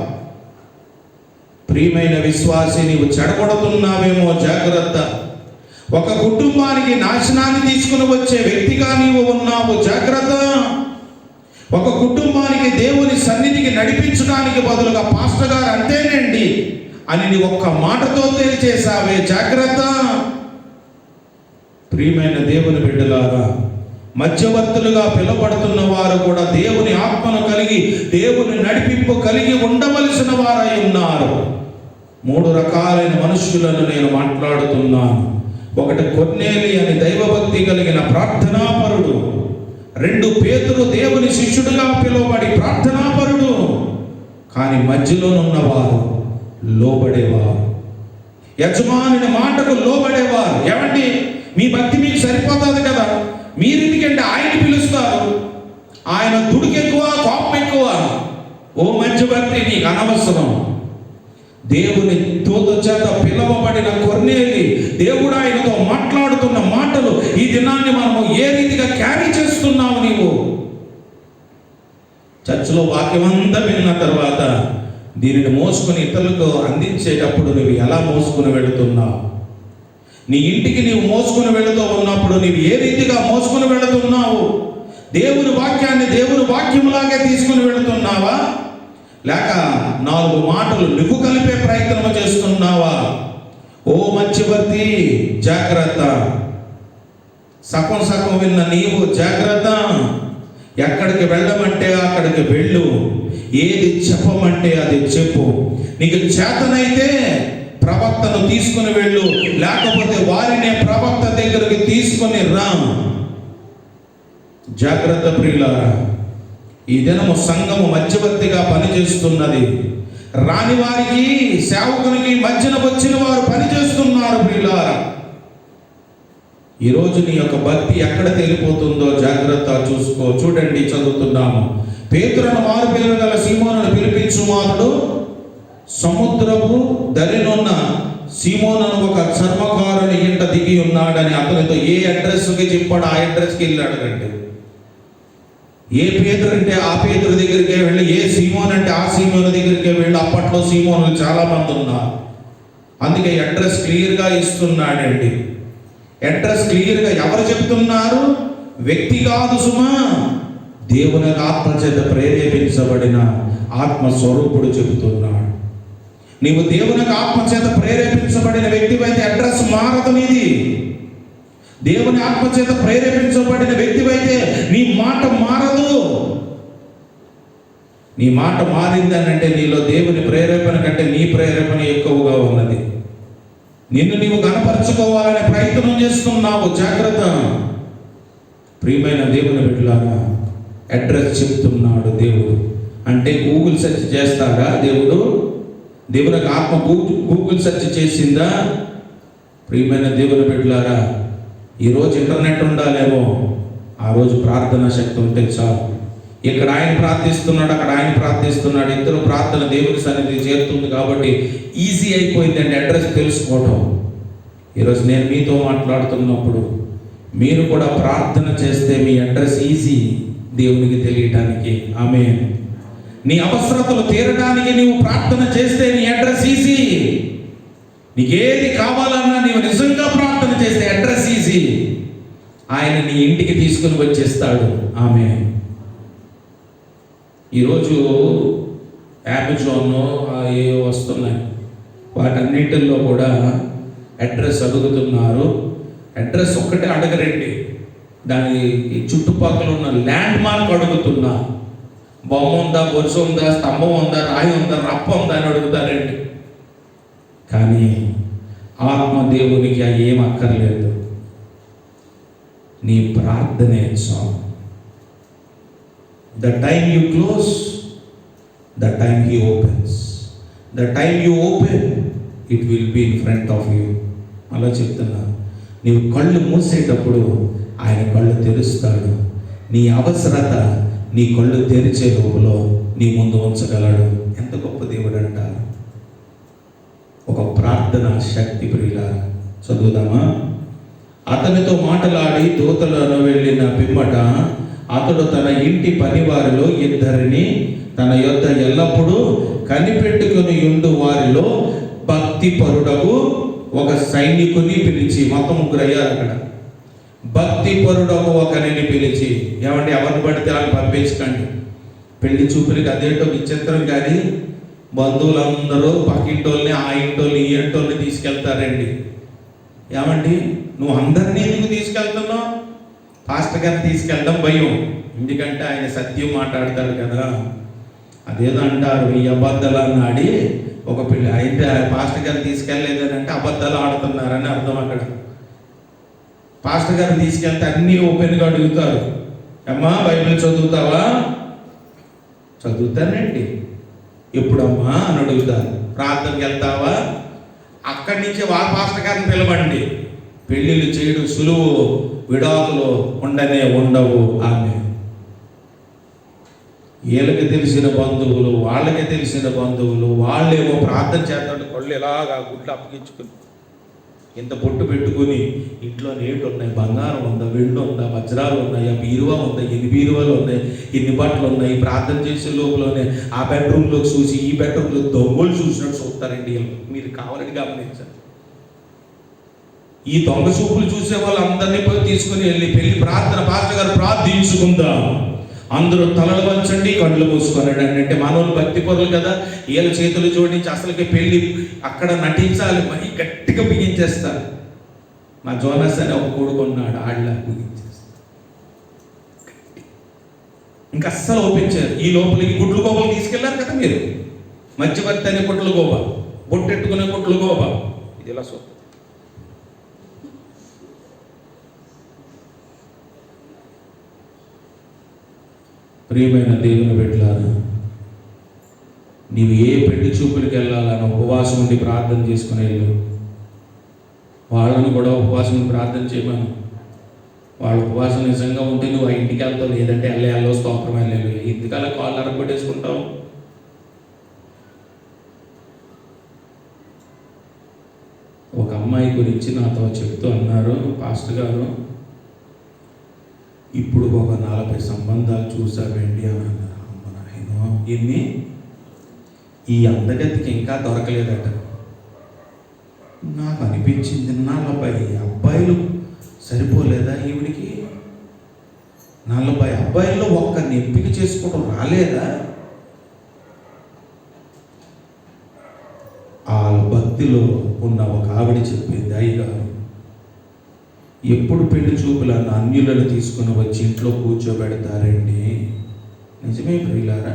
ప్రియమైన విశ్వాసి, నీవు చెడగొడుతున్నావేమో జాగ్రత్త. ఒక కుటుంబానికి నాశనాన్ని తీసుకుని వచ్చే వ్యక్తిగా నీవు ఉన్నావు, జాగ్రత్త. ఒక కుటుంబానికి దేవుని సన్నిధికి నడిపించడానికి బదులుగా పాస్టర్ గారు అంతేనండి అని నీ ఒక్క మాటతో తెలియచేసావే, జాగ్రత్త. ప్రియమైన దేవుని బిడ్డలారా, మధ్యవర్తులుగా పిలువబడుతున్న వారు కూడా దేవుని ఆత్మను కలిగి, దేవుని నడిపింపు కలిగి ఉండవలసిన వారై ఉన్నారు. 3 రకాలైన మనుష్యులను నేను మాట్లాడుతున్నాను. ఒకటి కొర్నేలి అని దైవభక్తి కలిగిన ప్రార్థనాపరుడు. 2 పేతురు దేవుని శిష్యుడుగా పిలువబడి ప్రార్థనాపరుడు. కానీ మధ్యలోనున్నవారు లోబడేవారు, యజమానుని మాటకు లోబడేవారు. ఏమండి, మీ భక్తి మీకు సరిపోతుంది కదా, మీరెందుకంటే ఆయన పిలుస్తారు. ఆయన దుడుకు ఎక్కువ, కోపం ఎక్కువ. ఓ మధ్యవర్తి, నీకు అనవసరం. దేవుని దూత చేత పిలవబడిన కొర్నేలి, దేవుడు ఆయనతో మాట్లాడుతున్న మాటలు ఈ దినాన్ని మనము ఏ రీతిగా క్యారీ చేస్తున్నావు? నీవు చర్చిలో వాక్యమంతా విన్న తర్వాత దీనిని మోసుకుని ఇతరులకు అందించేటప్పుడు నువ్వు ఎలా మోసుకుని వెళుతున్నావు? నీ ఇంటికి నీవు మోసుకుని వెళుతూ ఉన్నప్పుడు నీవు ఏ రీతిగా మోసుకుని వెళుతున్నావు? దేవుని వాక్యాన్ని దేవుని వాక్యములాగే తీసుకుని వెళుతున్నావా? లేక 4 మాటలు నువ్వు కలిపే ప్రయత్నం చేస్తున్నావా? ఓ మధ్యవర్తి, జాగ్రత్త. సగం సగం విన్న నీవు జాగ్రత్త. ఎక్కడికి వెళ్ళమంటే అక్కడికి వెళ్ళు, ఏది చెప్పమంటే అది చెప్పు. నీకు చేతనైతే ప్రవక్తను తీసుకుని వెళ్ళు, లేకపోతే వారినే ప్రవక్త దగ్గరికి తీసుకుని రా. జాగ్రత్త ప్రియులారా, ఈ దినము సంఘము మధ్యవర్తిగా పనిచేస్తున్నది. రాని వారికి, సేవకునికి మధ్యన వచ్చిన వారు పనిచేస్తున్నారు. ప్రియులారా, ఈరోజు నీ యొక్క భక్తి ఎక్కడ తేలిపోతుందో జాగ్రత్త చూసుకో. చూడండి, చదువుతున్నాము. పేతురును మారు పేరు గల సీమోనును పిలిపించుమారుడు సముద్రపు దరినున్న సీమోనును ఒక చర్మకారుని ఇంట దిగి ఉన్నాడని అతనితో ఏ అడ్రస్కి చెప్పాడు ఆ అడ్రస్కి వెళ్ళాడు. రండి, ఏ పేతురు అంటే ఆ పేతురు దగ్గరికే వెళ్ళి, ఏ సీమోన్ అంటే ఆ సీమోను దగ్గరికే వెళ్ళి. అప్పట్లో సీమోనులు చాలా మంది ఉన్నారు, అందుకే అడ్రస్ క్లియర్గా ఇస్తున్నాడండి. అడ్రస్ క్లియర్గా ఎవరు చెప్తున్నారు? వ్యక్తి కాదు సుమా, దేవుని ఆత్మ చేత ప్రేరేపించబడిన ఆత్మస్వరూపుడు చెబుతున్నాడు. నీవు దేవుని ఆత్మ చేత ప్రేరేపించబడిన వ్యక్తివైతే అడ్రస్ మారదు నీది. దేవుని ఆత్మ చేత ప్రేరేపించబడిన వ్యక్తివైతే నీ మాట మారదు. నీ మాట మారిందని అంటే నీలో దేవుని ప్రేరేపణ కంటే నీ ప్రేరేపణ ఎక్కువగా ఉన్నది. నిన్ను నీవు కనపరుచుకోవాలనే ప్రయత్నం చేస్తున్నావు. జాగ్రత్త. ప్రియమైన దేవుని బిడ్డలారా, అడ్రస్ చెప్తున్నాడు దేవుడు. అంటే గూగుల్ సెర్చ్ చేస్తాడా దేవుడు? దేవునికి ఆత్మ గూగుల్ సెర్చ్ చేసిందా? ప్రియమైన దేవుని బిడ్డలారా, ఈరోజు ఇంటర్నెట్ ఉండాలేమో, ఆ రోజు ప్రార్థనా శక్తి ఉంటే చాలు. ఇక్కడ ఆయన ప్రార్థిస్తున్నాడు, అక్కడ ఆయన ప్రార్థిస్తున్నాడు, ఇద్దరు ప్రార్థన దేవుని సన్నిధి చేరుతుంది. కాబట్టి ఈజీ అయిపోయిందండి అడ్రస్ తెలుసుకోవటం. ఈరోజు నేను మీతో మాట్లాడుతున్నప్పుడు మీరు కూడా ప్రార్థన చేస్తే మీ అడ్రస్ ఈజీ దేవునికి తెలియటానికి. ఆమేన్. నీ అవసరతలు తీరడానికి నీవు ప్రార్థన చేస్తే నీ అడ్రస్ ఈజీ. నీకేది కావాలన్నా నీవు నిజంగా ప్రార్థన చేస్తే అడ్రస్ ఈజీ. ఆయన నీ ఇంటికి తీసుకుని వచ్చేస్తాడు. ఆమేన్. ఈరోజు అమెజాన్ ఏవో వస్తున్నాయి, వాటన్నిటిల్లో కూడా అడ్రస్ అడుగుతున్నారు. అడ్రస్ ఒక్కటే అడగరండి, దాని చుట్టుపక్కల ఉన్న ల్యాండ్ మార్క్ అడుగుతున్నా. బొమ్మ ఉందా, బొరుసు ఉందా, స్తంభం ఉందా, రాయి ఉందా, రప్ప ఉందా అని అడుగుతారండి. కానీ ఆత్మ దేవునికి ఏం అక్కర్లేదు, నీ ప్రార్థనే చాలు. The time you close, the time he opens. The time you open, it will be in front of you. అలా చెప్తున్నా. నీవు కళ్ళు మూసేటప్పుడు ఆయన కళ్ళు తెరుస్తాడు. నీ అవసరత నీ కళ్ళు తెరిచే లోపల నీ ముందు ఉంచగలడు. ఎంత గొప్ప దేవుడు అంట. ఒక ప్రార్థన శక్తి ప్రియులారా, చదువుదామా? అతనితో మాట్లాడి దూతలను వెళ్ళిన పిమ్మట అతడు తన ఇంటి పనివారిలో ఇద్దరిని తన యొద్ద ఎల్లప్పుడూ కనిపెట్టుకుని ఉండు వారిలో భక్తిపరుడకు ఒక సైనికుని పిలిచి, మొత్తం ముగ్గురు అయ్యారు అక్కడ. భక్తిపరుడకు ఒకరిని పిలిచి, ఏమంటే ఎవరిని పడితే వాళ్ళని పంపించకండి. పెళ్లి చూపులకి అదేంటో విచిత్రం. కానీ బంధువులందరూ పక్కింటోళ్ళని, ఆ ఇంటోళ్ళని, ఈ ఇంటోళ్ళని తీసుకెళ్తారండి. ఏమండి, నువ్వు అందరినీ ఎందుకు తీసుకెళ్తున్నావు? పాస్టర్ గారిని తీసుకెళ్ళడం భయం, ఎందుకంటే ఆయన సత్యం మాట్లాడతాడు కదా. అదేదో అంటారు, ఈ అబద్ధాలను ఆడి ఒక పిల్ల అయితే పాస్టర్ గారిని తీసుకెళ్ళలేదని అంటే అబద్ధాలు ఆడుతున్నారని అర్థం. అక్కడ పాస్టర్ గారిని తీసుకెళ్తే అన్నీ ఓపెన్గా అడుగుతారు. అమ్మా బైబిల్ చదువుతావా? చదువుతానండి. ఎప్పుడమ్మా అని అడుగుతారు. ప్రార్థనకి వెళ్తావా? అక్కడి నుంచి పాస్టర్ గారిని పిలవండి. పెళ్ళిళ్ళు చేయడం సులువు, విడాకులు ఉండవు. ఆమె వీళ్ళకి తెలిసిన బంధువులు, వాళ్ళకి తెలిసిన బంధువులు, వాళ్ళేమో ప్రార్థన చేస్తాడు. కళ్ళు ఎలాగా గుడ్లు అప్పగించుకుని ఇంత బొట్టు పెట్టుకుని ఇంట్లో నేటి ఉన్నాయి, బంగారం ఉందా, వెండి ఉందా, వజ్రాలు ఉన్నాయా, బీరువా ఉందా, ఎన్ని బీరువాలు ఉన్నాయి, ఎన్ని బట్టలు ఉన్నాయి. ప్రార్థన చేసే లోపలనే ఆ బెడ్రూమ్లోకి చూసి ఈ బెడ్రూమ్లో దొంగలు చూసినట్టు చూస్తారండి. మీరు కావాలని గమనించండి. ఈ దొంగ చూపులు చూసే వాళ్ళందరినీ పోయి తీసుకుని వెళ్ళి పెళ్లి ప్రార్థన, పాస్టర్ గారు ప్రార్థించుకుందాం, అందరూ తలలు వంచండి, కళ్ళు మూసుకొనండి అంటే మనోళ్ళు భక్తి పరులు కదా, వీళ్ళ చేతులు జోడించి అసలుకి పెళ్లి అక్కడ నటించాలి, మరి గట్టిగా బిగించేస్తారు. మా జోనస్ అని ఒక కొడుకున్నాడు, ఆళ్ళ బిగించేస్తారు. ఇంకా అస్సలు ఒప్పించారు. ఈ లోపలికి గుడ్లు గోబలు తీసుకెళ్లారు కదా మీరు, మధ్యవర్తి అనే గుడ్లు గోబ, బొట్టెట్టుకునే గుడ్లు గోబ, ఇది ఇలా చూస్తారు. ప్రియమైన దేవుని బిడ్డలారా, నీవు ఏ పెళ్లి చూపులకి వెళ్ళాలని ఉపవాసం ఉండి ప్రార్థన చేసుకుని వెళ్ళు. వాళ్ళను కూడా ఉపవాసం ఉండి ప్రార్థన చేయమను. వాళ్ళ ఉపవాసం నిజంగా ఉంటే నువ్వు ఆ ఇంటికి వెళ్తావు, లేదంటే వెళ్ళో స్తోత్రం వెళ్ళలేదు. ఇంటికల్లా కాళ్ళు అరగొట్టేసుకుంటావు. ఒక అమ్మాయి గురించి నాతో చెప్తూ అన్నారు, పాస్టర్ గారు ఇప్పుడు ఒక 40 సంబంధాలు చూసామండి అని అన్నారు. అమ్మ నాయనో, ఎన్ని? ఈ అందగతికి ఇంకా దొరకలేదట. నాకు అనిపించింది 40 అబ్బాయిలు సరిపోలేదా ఈవిడికి? 40 అబ్బాయిల్లో ఒక్కరిని ఎంపిక చేసుకోవడం రాలేదా? ఆ భక్తిలో ఉన్న ఒక ఆవిడ చెప్పింది, అయ్యగారు ఎప్పుడు పెళ్లి చూపులను అన్యులను తీసుకుని వచ్చి ఇంట్లో కూర్చోబెడతారండి. నిజమే ప్రియులారా,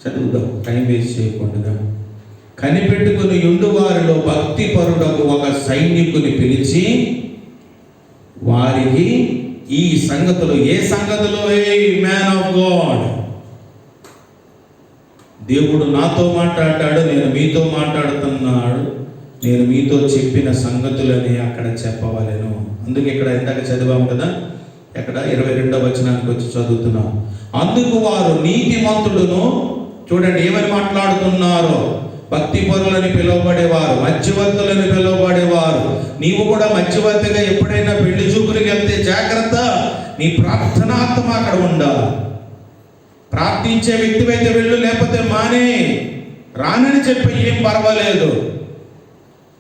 చదువుదాం, టైం వేస్ట్ చేయకుండా. కనిపెట్టుకుని యుండు వారిలో భక్తి పరుడకు ఒక సైనికుని పిలిచి వారికి ఈ సంగతులు, ఏ సంగతులు? మ్యాన్ ఆఫ్ గాడ్, దేవుడు నాతో మాట్లాడాడు, నేను మీతో మాట్లాడుతున్నాడు, నేను మీతో చెప్పిన సంగతులని అక్కడ చెప్పవలెను. అందుకే ఇక్కడ ఇందాక చదివాము కదా, ఎక్కడ 22వ వచనానికి వచ్చి చదువుతున్నాం. అందుకు వారు నీతిమంతుడును, చూడండి ఏమని మాట్లాడుతున్నారో, భక్తి పరులని పిలువబడేవారు, మధ్యవర్తులని పిలువబడేవారు. నీవు కూడా మధ్యవర్తిగా ఎప్పుడైనా పెళ్లి చూపులకు వెళ్తే జాగ్రత్త, నీ ప్రార్థనాత్మ అక్కడ ఉండాలి. ప్రార్థించే వ్యక్తివైతే వెళ్ళు, లేకపోతే మానే, రానని చెప్పి ఏం పర్వాలేదు.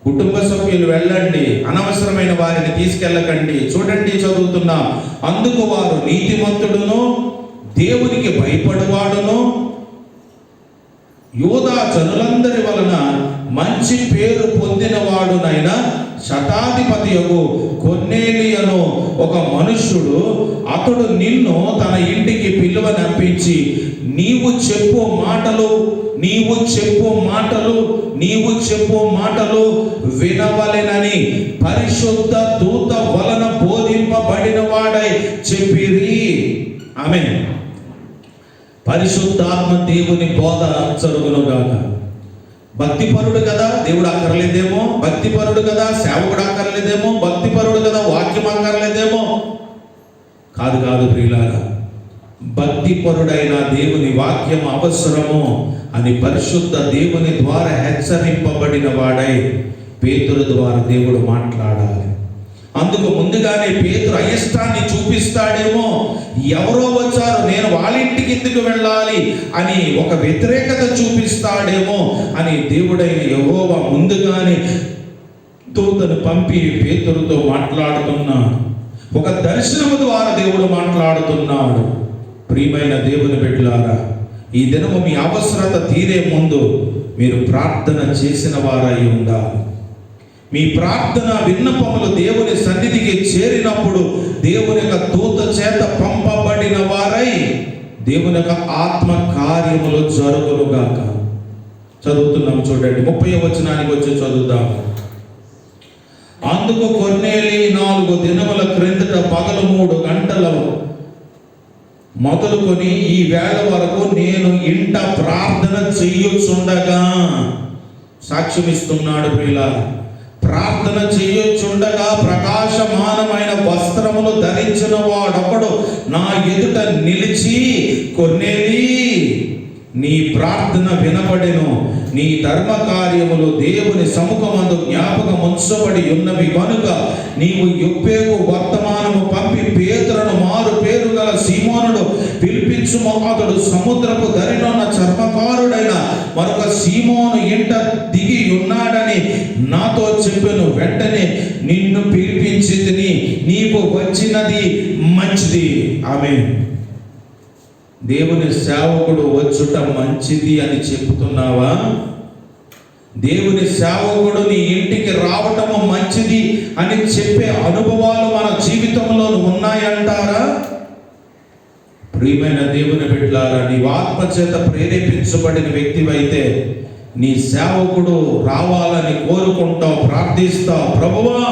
కుటుంబ సభ్యులు వెళ్ళండి, అనవసరమైన వారిని తీసుకెళ్ళకండి. చూడండి చదువుతున్నా. అందుకు వారు నీతిమంతుడును, దేవునికి భయపడువాడును, యూదా జనులందరి వలన మంచి పేరు పొందినవాడునైన శతాధిపతియగు కొర్నేలియను ఒక మనుష్యుడు, అతడు నిన్ను తన ఇంటికి పిలువనంపించి నీవు చెప్పు మాటలు వినవలెనని పరిశుద్ధ దూత వలన బోధింపబడిన వాడై చెప్పిరి. ఆమేన్. పరిశుద్ధాత్మ దేవుని బోధ జరుగునుగాక. భక్తిపరుడు కదా, దేవుడు అక్కర్లేదేమో. భక్తిపరుడు కదా, సేవకుడు అక్కర్లేదేమో. భక్తిపరుడు కదా, వాక్యం అక్కర్లేదేమో. కాదు ప్రియులారా, భక్తిపరుడైన దేవుని వాక్యం అవసరము అని పరిశుద్ధ దేవుని ద్వారా హెచ్చరింపబడిన వాడై పేతురు ద్వారా దేవుడు మాట్లాడాలి. అందుకు ముందుగానే పేతురు అయిష్టాన్ని చూపిస్తాడేమో, ఎవరో వచ్చారు నేను వాళ్ళ ఇంటికి ఎందుకు వెళ్ళాలి అని ఒక వ్యతిరేకత చూపిస్తాడేమో అని దేవుడైన యెహోవా ముందుగానే దూతను పంపి పేతురుతో మాట్లాడుతున్నాడు. ఒక దర్శనము ద్వారా దేవుడు మాట్లాడుతున్నాడు. ప్రియమైన దేవుని బిడ్డలారా, ఈ దినము మీ అవసరత తీరే ముందు మీరు ప్రార్థన చేసిన వారై ఉండాలి. మీ ప్రార్థన విన్నపములు దేవుని సన్నిధికి చేరినప్పుడు దేవుని యొక్క దూత చేత పంపబడిన వారై దేవుని యొక్క ఆత్మ కార్యములు జరుగునుగాక. చదువుతున్నాం చూడండి, 30వ వచనానికి వచ్చి చదువుదాము. అందుకు కొర్నేలి 4 దినముల క్రిందట పగలు 3 గంటల మొదలుకొని ఈ వేళ వరకు నేను ఇంట ప్రార్థన చెయ్యుచుండగా, సాక్ష్యం ఇస్తున్నాడు ప్రియులారా, ప్రార్థన చెయ్యుచుండగా ప్రకాశమానమైన వస్త్రములు ధరించిన వాడొకడు నా ఎదుట నిలిచి, కొర్నేలి, నీ ప్రార్థన వినబడెను, నీ ధర్మ కార్యములు దేవుని సముఖమందు జ్ఞాపకం ఉంచబడి ఉన్నవి కనుక నీవు యొప్పేకు వర్తమానము పంపి పేతురును మారు పేరు గల సీమోనుడు పిలిపించుము. అతడు సముద్రపు ధరినున్న చర్మకారుడైన మరొక సీమోను ఇంట దిగి ఉన్నాడని నాతో చెప్పెను. వెంటనే నిన్ను పిలిపించితిని, నీవు వచ్చినది మంచిది. ఆమేన్. దేవుని సేవకుడు వచ్చుట మంచిది అని చెప్తున్నావా? దేవుని సేవకుడు నీ ఇంటికి రావటము మంచిది అని చెప్పే అనుభవాలు మన జీవితంలో ఉన్నాయంటారా? ప్రియమైన దేవుని బిడ్డలారా, నీ ఆత్మ చేత ప్రేరేపించబడిన వ్యక్తివైతే నీ సేవకుడు రావాలని కోరుకుంటావు, ప్రార్థిస్తావు, ప్రభువా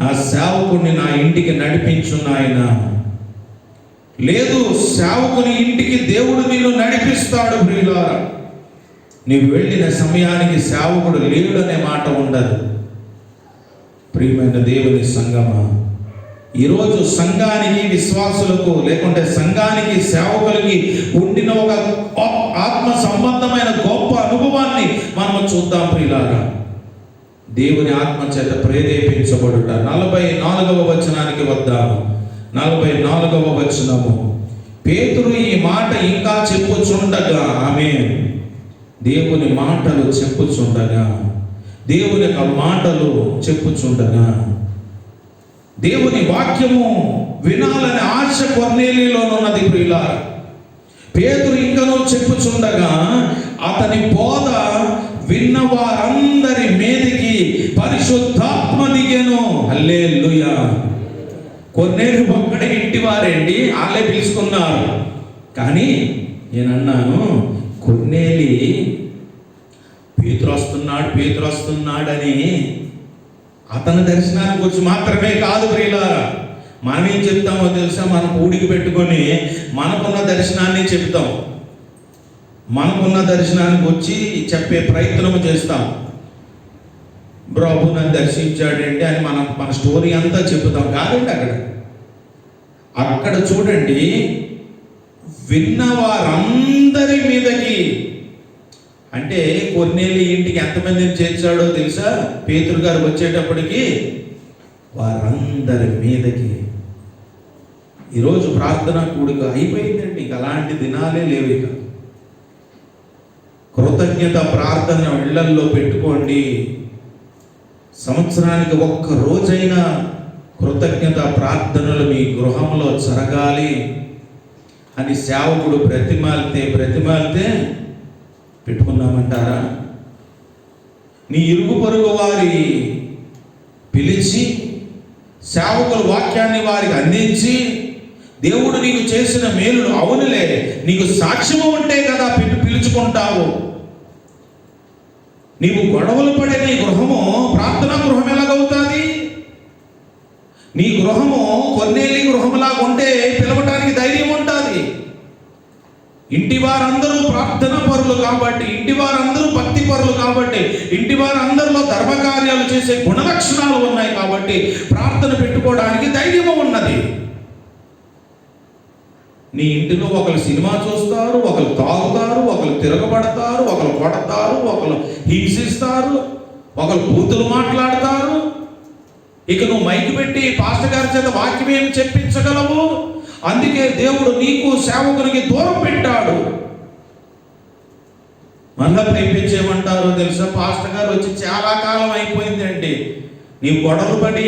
నా సేవకుడిని నా ఇంటికి నడిపించు నాయన. లేదు, సేవకుని ఇంటికి దేవుడు నిన్ను నడిపిస్తాడు. ప్రియులారా, నీవు వెళ్ళిన సమయానికి సేవకుడు లేడు అనే మాట ఉండదు. ప్రియమైన దేవుని సంగమా, ఈరోజు సంఘానికి, విశ్వాసులకు, లేకుంటే సంఘానికి, సేవకులకి ఉండిన ఒక ఆత్మ సంబంధమైన గొప్ప అనుభవాన్ని మనం చూద్దాం ప్రియులారా. దేవుని ఆత్మ చేత ప్రేరేపించబడుట. 44వ వచనానికి వద్దాము. 44వ వచనము. పేతురు ఈ మాట ఇంకా చెప్పుచుండగా, ఆమేన్, దేవుని మాటలు చెప్పుచుండగా, దేవుని యొక్క మాటలు చెప్పుచుండగా, దేవుని వాక్యము వినాలని ఆశ కొర్నేలిలోనున్నది ప్రియులారా. పేతురు ఇంకనూ చెప్పుచుండగా అతని బోధ విన్న వారందరి మీదికి పరిశుద్ధాత్మ దిగెను. హల్లెలూయా. కొన్నేళ్ళు ఒక్కడే ఇంటి వారేంటి, వాళ్ళే పిలుచుకున్నారు. కానీ నేనన్నాను, కొన్నేలి పేతురు వస్తున్నాడని అతని దర్శనానికి వచ్చి మాత్రమే కాదు ప్రియులారా. మనం ఏం చెప్తామో తెలుసా? మనం ఊడికి పెట్టుకొని మనకున్న దర్శనాన్ని చెప్తాం, మనకున్న దర్శనానికి వచ్చి చెప్పే ప్రయత్నం చేస్తాం. ప్రభు నన్ను దర్శించాడండి అని మన స్టోరీ అంతా చెప్తాం. కాదండి, అక్కడ చూడండి, విన్న వారందరి మీదకి, అంటే కొన్నేలి ఇంటికి ఎంతమందిని చేర్చాడో తెలుసా? పేతురు గారు వచ్చేటప్పటికి వారందరి మీదకి. ఈరోజు ప్రార్థన కూడిక అయిపోయిందండి, ఇక అలాంటి దినాలే లేవు. ఇక కృతజ్ఞత ప్రార్థన ఇళ్లల్లో పెట్టుకోండి. సంవత్సరానికి ఒక్క రోజైనా కృతజ్ఞత ప్రార్థనలు మీ గృహంలో జరగాలి అని సేవకుడు బ్రతిమాలితే పెట్టుకున్నామంటారా? నీ ఇరుగు పొరుగు వారి పిలిచి సేవకుల వాక్యాన్ని వారికి అందించి దేవుడు నీకు చేసిన మేలులు, అవునులే నీకు సాక్ష్యము ఉంటే కదా పిలుచుకుంటావు. నీవు గొడవలు పడే నీ గృహము ప్రార్థనా గృహం ఎలాగవుతుంది? నీ గృహము కొన్నేలి గృహంలాగా ఉంటే పిలవటానికి ధైర్యం ఉంటుంది. ఇంటి వారందరూ ప్రార్థన పరులు కాబట్టి, ఇంటి వారందరూ భక్తి పరులు కాబట్టి, ఇంటి వారందరిలో ధర్మకార్యాలు చేసే గుణలక్షణాలు ఉన్నాయి కాబట్టి ప్రార్థన పెట్టుకోవడానికి ధైర్యం ఉన్నది. నీ ఇంటిలో ఒకరు సినిమా చూస్తారు, ఒకరు తాగుతారు, ఒకరు తిరగబడతారు, ఒకరు కొడతారు, ఒకరు హింసిస్తారు, ఒకరు బూతులు మాట్లాడతారు. ఇక నువ్వు మైకి పెట్టి పాస్టర్ గారి చేత వాక్యం ఏమి చెప్పించగలవు? అందుకే దేవుడు నీకు సేవకునికి దూరం పెట్టాడు. మళ్ళా ప్రేమించేమంటారు తెలుసా? పాస్టర్ గారు వచ్చి చాలా కాలం అయిపోయిందండి, నీ గొడవలు పడి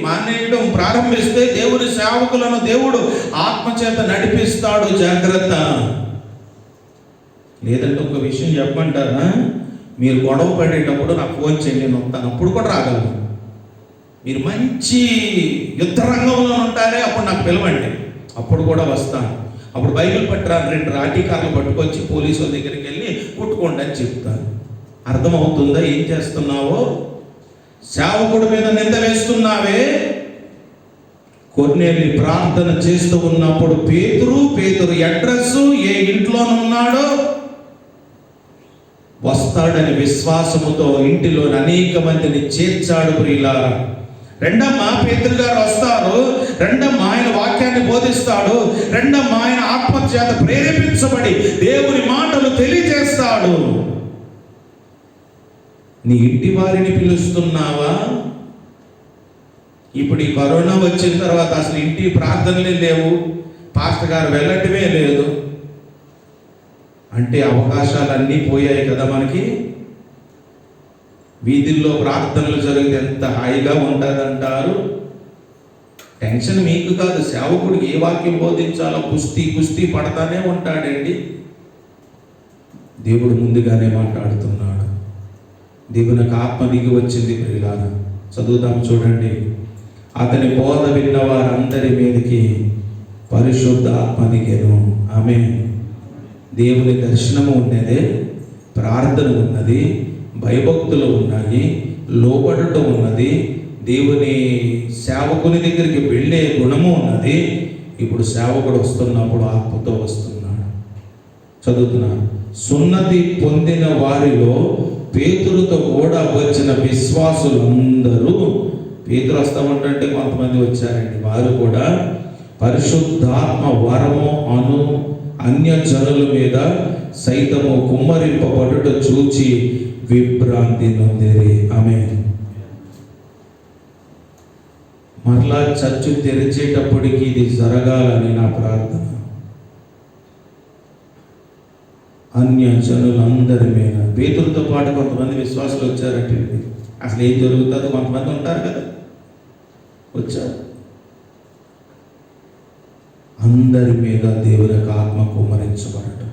మానేయడం ప్రారంభిస్తే దేవుని సేవకులను దేవుడు ఆత్మచేత నడిపిస్తాడు, జాగ్రత్త. లేదంటే ఒక విషయం చెప్పమంటారా? మీరు గొడవ పడేటప్పుడు నాకు ఫోన్ చేయండి, నేను వస్తాను, అప్పుడు కూడా రాగలను. మీరు మంచి యుద్ధ రంగంలో ఉంటారే, అప్పుడు నాకు పిలవండి, అప్పుడు కూడా వస్తాను. అప్పుడు బైబిల్ పట్టరాను, 2 రాటికార్లు పట్టుకొచ్చి పోలీసుల దగ్గరికి వెళ్ళి కుట్టుకోండి అని చెప్తాను. అర్థమవుతుందా ఏం చేస్తున్నావో? సేవకుడి మీద నింద వేస్తున్నావే. కొన్నేలి ప్రార్థన చేస్తూ ఉన్నప్పుడు పేతురు అడ్రస్ ఏ ఇంట్లోనున్నాడో వస్తాడని విశ్వాసముతో ఇంటిలోని అనేక మందిని చేర్చాడు. ప్రియులారా, రెండమ్మ పేతురు గారు వస్తారు, రెండమ్మ ఆయన వాక్యాన్ని బోధిస్తాడు, రెండమ్మ ఆయన ఆత్మచేత ప్రేరేపించబడి దేవుని మాటలు తెలియజేస్తాడు. నీ ఇంటి వారిని పిలుస్తున్నావా? ఇప్పుడు ఈ కరోనా వచ్చిన తర్వాత అసలు ఇంటి ప్రార్థనలే లేవు, పాస్టర్ గారు వెళ్ళటమే లేదు అంటే అవకాశాలన్నీ పోయాయి కదా మనకి. వీధుల్లో ప్రార్థనలు జరిగితే ఎంత హాయిగా ఉంటుందంటారు. టెన్షన్ మీకు కాదు, సేవకుడికి ఏ వాక్యం బోధించాలో కుస్తీ పడతానే ఉంటాడండి. దేవుడు ముందుగానే మాట్లాడుతున్నాడు. దేవునికి ఆత్మ దిగి వచ్చింది. ప్రియులారా, చదువుతాము చూడండి. అతని బోధ విన్న వారందరి మీదకి పరిశుద్ధ ఆత్మ దిగెను. ఆమె దేవుని దర్శనము ఉన్నదే, ప్రార్థన ఉన్నది, భయభక్తులు ఉన్నాయి, లోబడటం ఉన్నది, దేవుని సేవకుని దగ్గరికి వెళ్ళే గుణము ఉన్నది. ఇప్పుడు సేవకుడు వస్తున్నప్పుడు ఆత్మతో వస్తున్నాడు. చదువుతున్నాను. సున్నతి పొందిన వారిలో పేతురుతో కూడా వచ్చిన విశ్వాసులందరూ, పేతురు వస్తామంటే కొంతమంది వచ్చారండి, వారు కూడా పరిశుద్ధాత్మ వరము అన్యజనుల మీద సైతము కుమ్మరింపబడుట చూచి విభ్రాంతి నొందిరి. ఆమె మరలా చర్చు తెరిచేటప్పటికి ఇది జరగాలని నా ప్రార్థన. అన్యజనులందరి మీద, పేతురుతో పాటు కొంతమంది విశ్వాసులు వచ్చారంటే అసలు ఏం జరుగుతుందో కొంతమంది ఉంటారు కదా, వచ్చారు. అందరి మీద దేవుని ఆత్మ కుమ్మరించబడటం.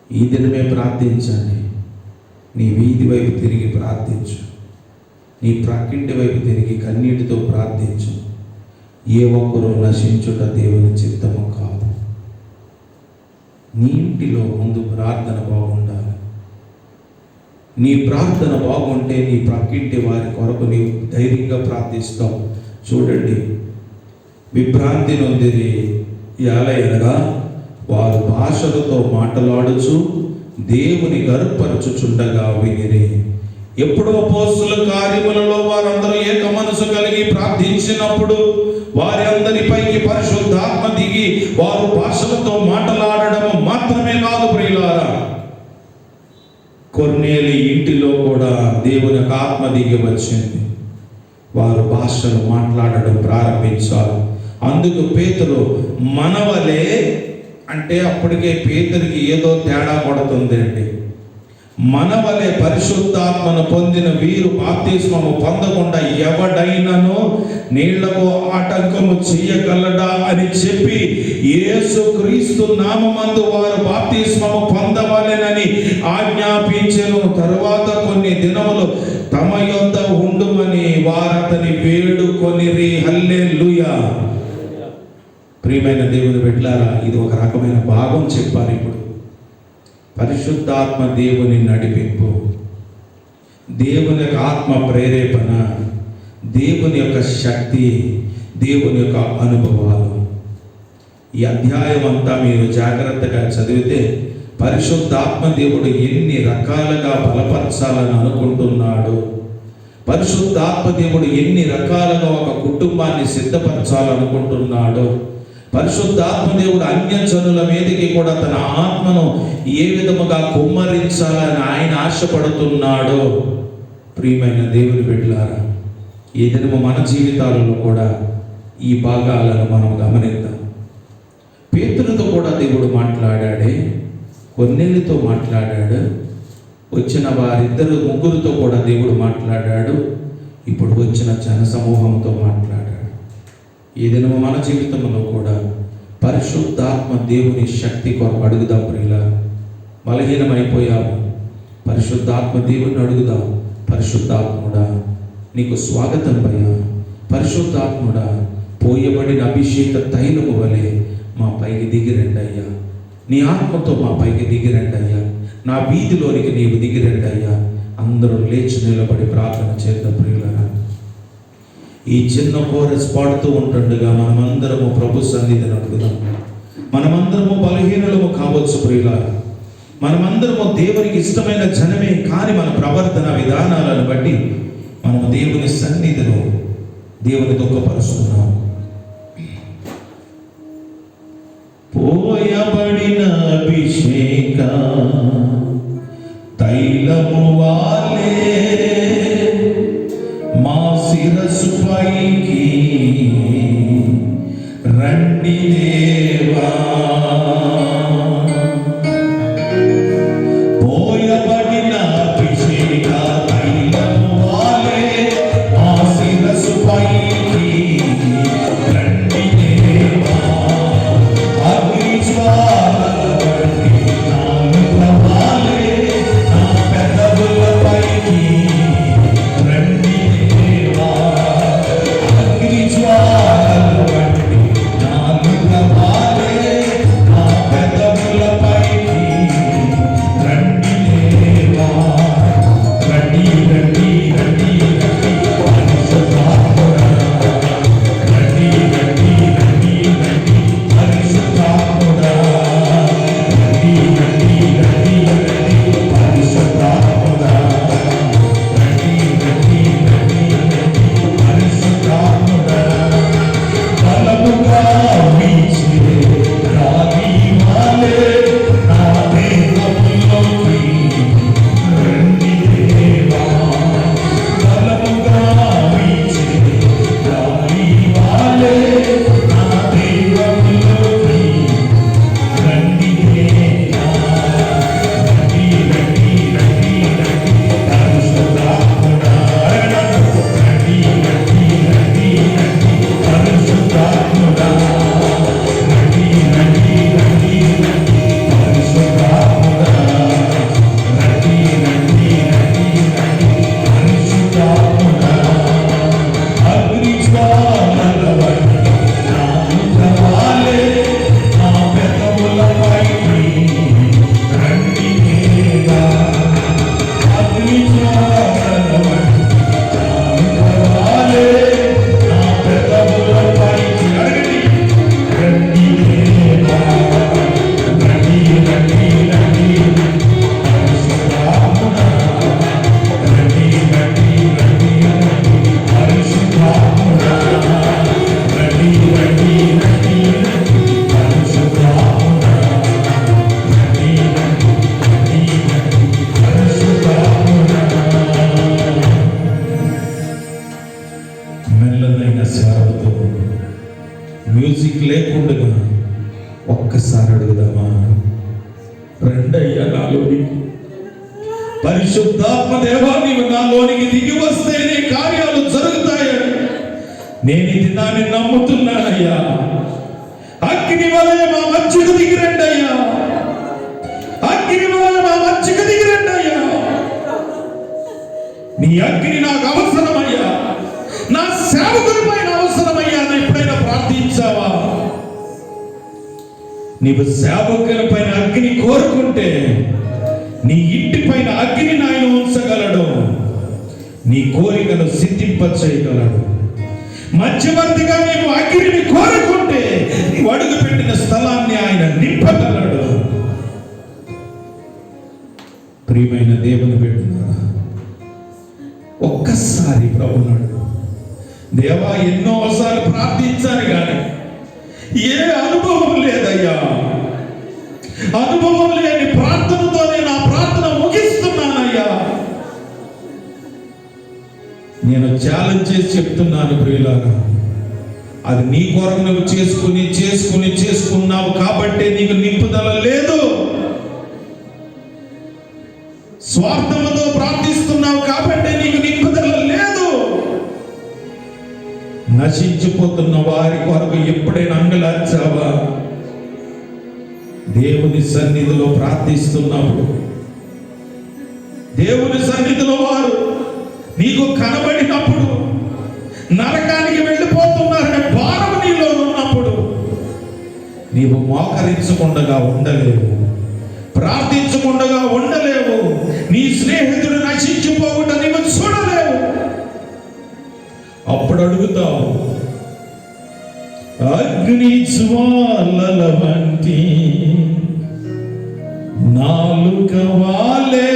ఈ దినమే ప్రార్థించండి. నీ వీధి వైపు తిరిగి ప్రార్థించు, నీ ప్రక్కింటి వైపు తిరిగి కన్నీటితో ప్రార్థించు. ఏ ఒక్కరూ నశించుట దేవుని చిత్తము కాదు. నీ ఇంటిలో ముందు ప్రార్థన బాగుండాలి. నీ ప్రార్థన బాగుంటే నీ ప్రక్కింటి వారి కొరకు నీవు ధైర్యంగా ప్రార్థిస్తావు. చూడండి, విభ్రాంతి నొందిరి ఎలయనగా వారు భాషలతో మాట్లాడుచు దేవుని గర్పరచుచుండగా వినిరి. ఎప్పుడు అపోస్తుల కార్యములలో వారందరూ ఏక మనసు కలిగి ప్రార్థించినప్పుడు వారి అందరిపైకి పరిశుద్ధాత్మ దిగి వారు భాషలతో మాట్లాడడం మాత్రమే కాదు ప్రియులారా, కొర్నేలి ఇంటిలో కూడా దేవుని ఆత్మ దిగి వచ్చింది. వారు భాషలు మాట్లాడడం ప్రారంభించారు. అందుకు పేతురు మనవలే అంటే అప్పటికే పేతురికి ఏదో తేడా కొడుతుంది అండి. మనవలే పరిశుద్ధాత్మను పొందిన వీరు బాప్తిస్మము పొందకుండా ఎవడైనను నీళ్లకు ఆటంకము చెయ్యగలడా అని చెప్పి యేసుక్రీస్తు నామమందు వారు బాప్తిస్మము పొందవలెనని ఆజ్ఞాపించెను. తరువాత కొన్ని దినములు తమ యొద్ద ఉండుమని వారతని వేడుకొనిరి. హల్లెలూయా. ప్రియమైన దేవుని బిడ్డలారా, ఇది ఒక రకమైన భాగం చెప్పారు. ఇప్పుడు పరిశుద్ధాత్మ దేవుని నడిపింపు, దేవుని యొక్క ఆత్మ ప్రేరేపణ, దేవుని యొక్క శక్తి, దేవుని యొక్క అనుభవాలు. ఈ అధ్యాయం అంతా మీరు జాగ్రత్తగా చదివితే పరిశుద్ధాత్మ దేవుడు ఎన్ని రకాలుగా బలపరచాలని అనుకుంటున్నాడు, పరిశుద్ధాత్మ దేవుడు ఎన్ని రకాలుగా ఒక కుటుంబాన్ని సిద్ధపరచాలనుకుంటున్నాడు, పరిశుద్ధాత్మ దేవుడు అన్యజనుల మీదకి కూడా తన ఆత్మను ఏ విధముగా కుమ్మరించాలని ఆయన ఆశపడుతున్నాడో. ప్రియమైన దేవుని బిడ్డలారా, ఈ దినము మన జీవితాలలో కూడా ఈ భాగాలను మనం గమనిద్దాం. పేతురుతో కూడా దేవుడు మాట్లాడాడే, కొన్నేళ్ళతో మాట్లాడాడు, వచ్చిన వారిద్దరు ముగ్గురుతో కూడా దేవుడు మాట్లాడాడు, ఇప్పుడు వచ్చిన జన సమూహంతో మాట్లాడాడు. ఈ దినము మన జీవితంలో కూడా పరిశుద్ధాత్మ దేవుని శక్తి కొరకు అడుగుదాం. ప్రియులా, బలహీనమైపోయాము, పరిశుద్ధాత్మ దేవుని అడుగుదాం. పరిశుద్ధాత్ముడా, నీకు స్వాగతం భయ్యా. పరిశుద్ధాత్ముడా, పోయబడిన అభిషేక తైలము వలె మా పైకి దిగిరండి అయ్యా. నీ ఆత్మతో మా పైకి దిగిరండి అయ్యా. నా వీధిలోనికి నీవు దిగిరండి అయ్యా. అందరూ లేచి నిలబడి ప్రార్థన చేద్దాం ప్రియులారా. ఈ చిన్న కోరస్ పాడుతూ ఉంటుండగా మనమందరము ప్రభు సన్నిధిని అడుగుదాం. మనమందరము బలహీనులము కావచ్చు ప్రియులారా, మనమందరము దేవునికి ఇష్టమైన జనమే, కానీ మన ప్రవర్తన విధానాలను బట్టి మనము దేవుని సన్నిధిలో దేవుని దుఃఖపరుస్తున్నాం. పోయబడిన అభిషేక తైలము వాలే మా శిరస్సు పైకి రండి దేవా. పోయబడిన అభిషేక తైలము వాలే మా శిరస్సు పైకి రండి దేవా. అగ్ని జ్వాలలంటి నా ముఖవాలే నా పెదవుల పైకి రండి దేవా. అగ్ని జ్వాలలంటి నా ముఖవాలే మెల్లనైన స్వరంతో మ్యూజిక్ లేకుండా ఒక్కసారి అడుగుదామా? రెండయ్యా నాలోనికి, పరిశుద్ధాత్మ దేవా నీవు నాలోనికి దిగి వస్తేనే కార్యాలు జరుగుతాయని నేను ఈ దినాన్ని నమ్ముతున్నానయ్యా. అగ్ని వలె మా మధ్యకు దిగిరండి అయ్యా, అగ్ని వలె మా మధ్యకు దిగిరండి అయ్యా. నీ అగ్ని నాకు అవసరమయ్యా, నా సేవకుని పైన అవసరమయ్యా. అని ఎప్పుడైనా ప్రార్థించావా? నీవు సేవకుని పైన అగ్ని కోరుకుంటే నీ ఇంటి పైన అగ్నిని ఆయన ఉంచగలడు, నీ కోరికను సిద్ధింప చేయగలడు. మధ్యవర్తిగా నీవు అగ్నిని కోరుకుంటే నీవు అడుగు పెట్టిన స్థలాన్ని ఆయన నింపగలడు. ప్రియమైన దేవుని బిడ్డలారా, ఒక్కసారి ప్రభునాడు, దేవా ఎన్నోసార్లు ప్రార్థించాను కానీ ఏ అనుభవం లేదయ్యా. అనుభవం లేని ప్రార్థనతోనే నా ప్రార్థన ముగిస్తున్నానయ్యా. నేను ఛాలెంజ్ చేసి చెప్తున్నాను ప్రియులారా, అది నీ కొరకు నువ్వు చేసుకున్నావు కాబట్టి నీకు నింపుదల లేదు. స్వార్థముతో ప్రార్థిస్తున్నావు కాబట్టి నీకు నింపుదల లేదు. నశించిపోతున్న వారి కొరకు ఎప్పుడైనా అంగలార్చావా? దేవుని సన్నిధిలో ప్రార్థిస్తున్నప్పుడు, దేవుని సన్నిధిలో వారు నీకు కనబడినప్పుడు, నరకానికి వెళ్ళిపోతున్నారనే భారం నీలో ఉన్నప్పుడు నీవు మోకరించకుండా ఉండలేవు, ప్రార్థించకుండా ఉండలేవు. నీ స్నేహితుడు నశించిపోకుండా నీవు చూడలేవు. అప్పుడు అడుగుతావు, అగ్ని జ్వాలల వంటి నాలుక వాలే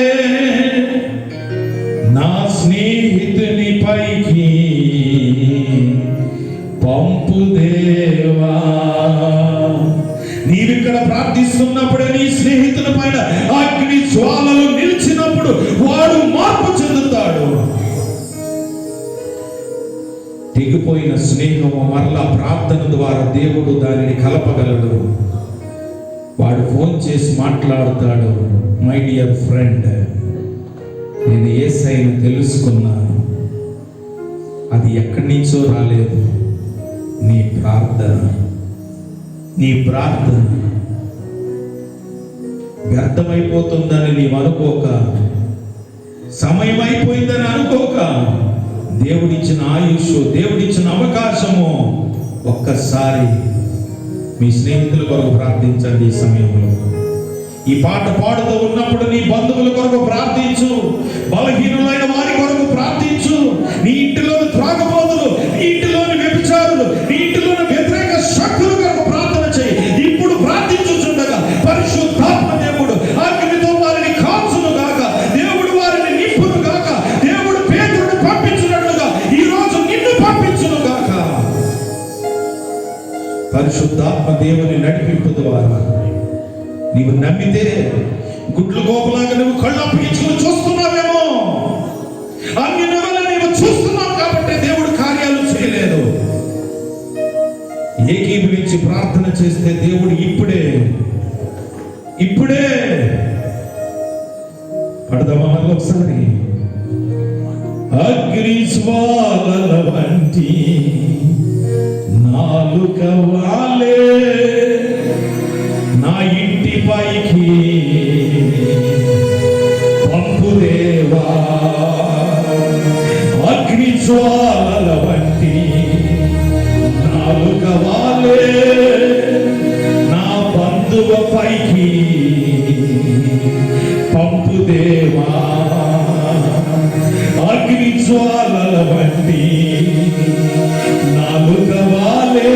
నా స్నేహితుని పైకి పంపు దేవా. నీవిక్కడ ప్రార్థిస్తున్నప్పుడే నీ స్నేహితుని పైన అగ్ని జ్వాలలు నిలిచినప్పుడు వాడు మార్పు చెందుతాడు. తెగిపోయిన స్నేహము మరలా ప్రార్థన ద్వారా దేవుడు దానిని కలపగలడు. వాడు ఫోన్ చేసి మాట్లాడతాడు, మై డియర్ ఫ్రెండ్, నేను యేసయ్యను తెలుసుకున్నాను. అది ఎక్కడి నుంచో రాలేదు, నీ ప్రార్థన. నీ ప్రార్థన వ్యర్థమైపోతుందని నీవు అనుకోక, సమయం అయిపోయిందని అనుకోక, దేవుడిచ్చిన ఆయుష్, దేవుడిచ్చిన అవకాశము, ఒక్కసారి మీ స్నేహితుల కొరకు ప్రార్థించండి. ఈ సమయంలో ఈ పాట పాడుతూ ఉన్నప్పుడు నీ బంధువుల కొరకు ప్రార్థించు, బలహీనులైన వారి కొరకు ప్రార్థించు. నీ ఇంటిలోని త్రాగబోతులు, నీ ఇంటిలోని వ్యభిచారులు, నీ ఇంటిలోని వ్యతిరేక శక్తుల కొరకు ప్రార్థన చేయి. ఇప్పుడు ప్రార్థించుచుండగా పరిశుద్ధాత్మ దేవుడు అగ్నితో వారిని కాల్చును గాక, దేవుడు వారిని నింపును గాక, దేవుడు పేతురుని పంపించినట్లుగా ఈ రోజు నిన్ను పంపించును గాక. పరిశుద్ధాత్మ దేవుని నడిపింపు ద్వారా నీవు నమ్మితే గుడ్లు గోపులాగా నువ్వు కళ్ళు అప్పగించుకుని చూస్తున్నావేమో. అన్ని నెలలు నీవు చూస్తున్నావు కాబట్టి దేవుడు కార్యాలు చేయలేదు. ఏకీభవించి ప్రార్థన చేస్తే దేవుడు ఇప్పుడే పడదామా ఒకసారి? అగ్ని జ్వాలల వంటి నాలుక వాలే నా ఇంటి పైకి పంపు దేవా. అగ్ని జ్వాలల వంటి నాలుక వాలే నా బంధువ పైకి పంపు దేవా. అగ్ని జ్వాలల వంటి నాలుక వాలే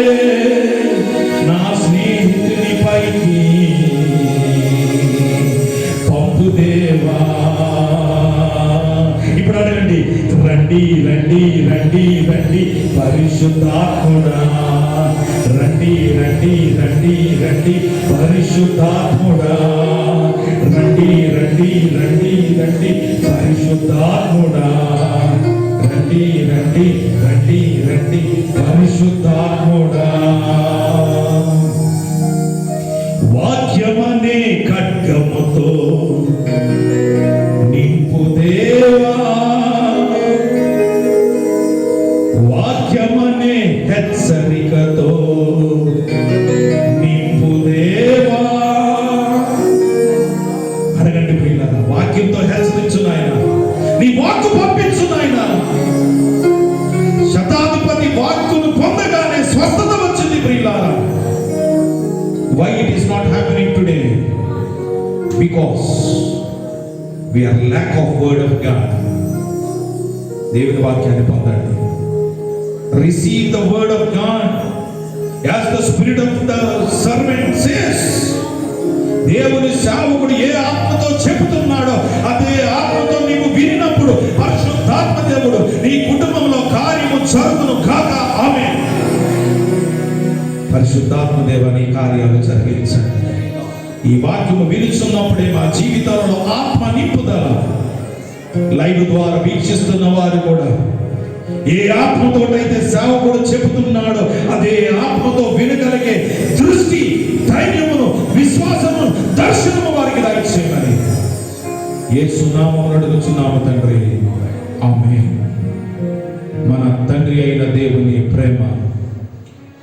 నా స్నేహితుని పైకి పంపు దేవా. ఇప్పుడు అడగండి, రండి రండి రండి రండి పరిశుద్ధాత్ముడా, రండి రండి రండి రండి పరిశుద్ధాత్ముడా, రండి రండి రండి రండి పరిశుద్ధాత్ముడా. రండి రండి రండి రండి పరిశుద్ధాత్ముడా. వాక్యమనే ఖడ్గముతో నింపు దేవా, వాక్యమనే హెచ్చరికతో నింపు దేవా. అడగండి ప్రియులారా, వాక్యంతో హెచ్చరించు నాయన, నీ వాక్కు పంపించు నాయన. శతాధిపతి వాక్కును పొందగానే స్వస్థత వచ్చింది ప్రియులారా. Why it is not happening today? Because we are lack of word of God. దేవుని వాక్యాన్ని పొందండి. Receive the word of God as the spirit of the servant says. దేవుని సేవకుడు ఏ ఆత్మతో చెబుతున్నాడో అదే ఆత్మతో నీవు విన్నప్పుడు పరిశుద్ధాత్మ దేవుడు నీ కుటుంబంలో కార్యము జరుగును కాక. ఆమేన్. పరిశుద్ధాత్మ దేవని కార్యాలు జరిగించండి. ఈ వాక్యము వినుచున్నప్పుడే మా జీవితాలలో ఆత్మ నింపుదల. లైవ్ ద్వారా వీక్షిస్తున్న వారు కూడా ఏ ఆత్మతోటైతే సేవకుడు చెబుతున్నాడో అదే ఆత్మతో వినగలిగే దృష్టి, ధైర్యమును, విశ్వాసమును, దర్శనము వారికి దయచేయమని యేసు నామమున అడుగుచున్నాము తండ్రి. ఆమేన్. మన తండ్రి అయిన దేవుని ప్రేమ,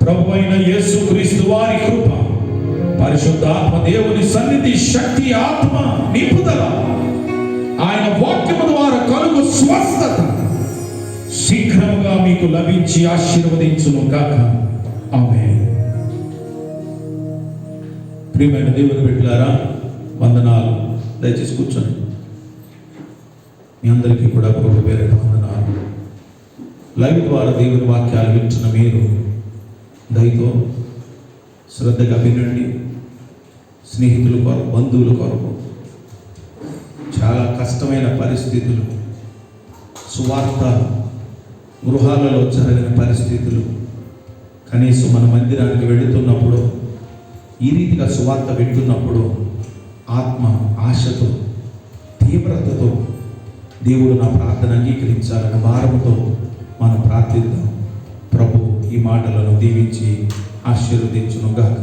ప్రభు అయిన యేసుక్రీస్తు వారి కృప, పరిశుద్ధాత్మ దేవుని సన్నిధి, శక్తి, ఆత్మ నింపుదల, ఆయన వాక్యము ద్వారా కలుగు స్వస్థత శీఘ్రముగా మీకు లభించి ఆశీర్వదించును గాక. ఆమేన్. ప్రియమైన దేవుని బిడ్డలారా, వందనాలు. దయచేసి కూర్చొని. మీ అందరికీ కూడా ప్రభు పేరిట వందనాలు. లైవ్ ద్వారా దేవుని వాక్యాలు వింటున్న మీరు దయతో శ్రద్ధగా వినండి. స్నేహితుల కొరకు, బంధువుల కొరకు చాలా కష్టమైన పరిస్థితులు, సువార్త గృహాలలో జరగని పరిస్థితులు, కనీసం మన మందిరానికి వెళుతున్నప్పుడు ఈ రీతిగా సువార్త వింటున్నప్పుడు ఆత్మ ఆశతో, తీవ్రతతో దేవుడు నా ప్రార్థన అంగీకరించాలన్న భారముతో మనం ప్రార్థిద్దాం. ప్రభు ఈ మాటలను దీవించి ఆశీర్వదించును గాక.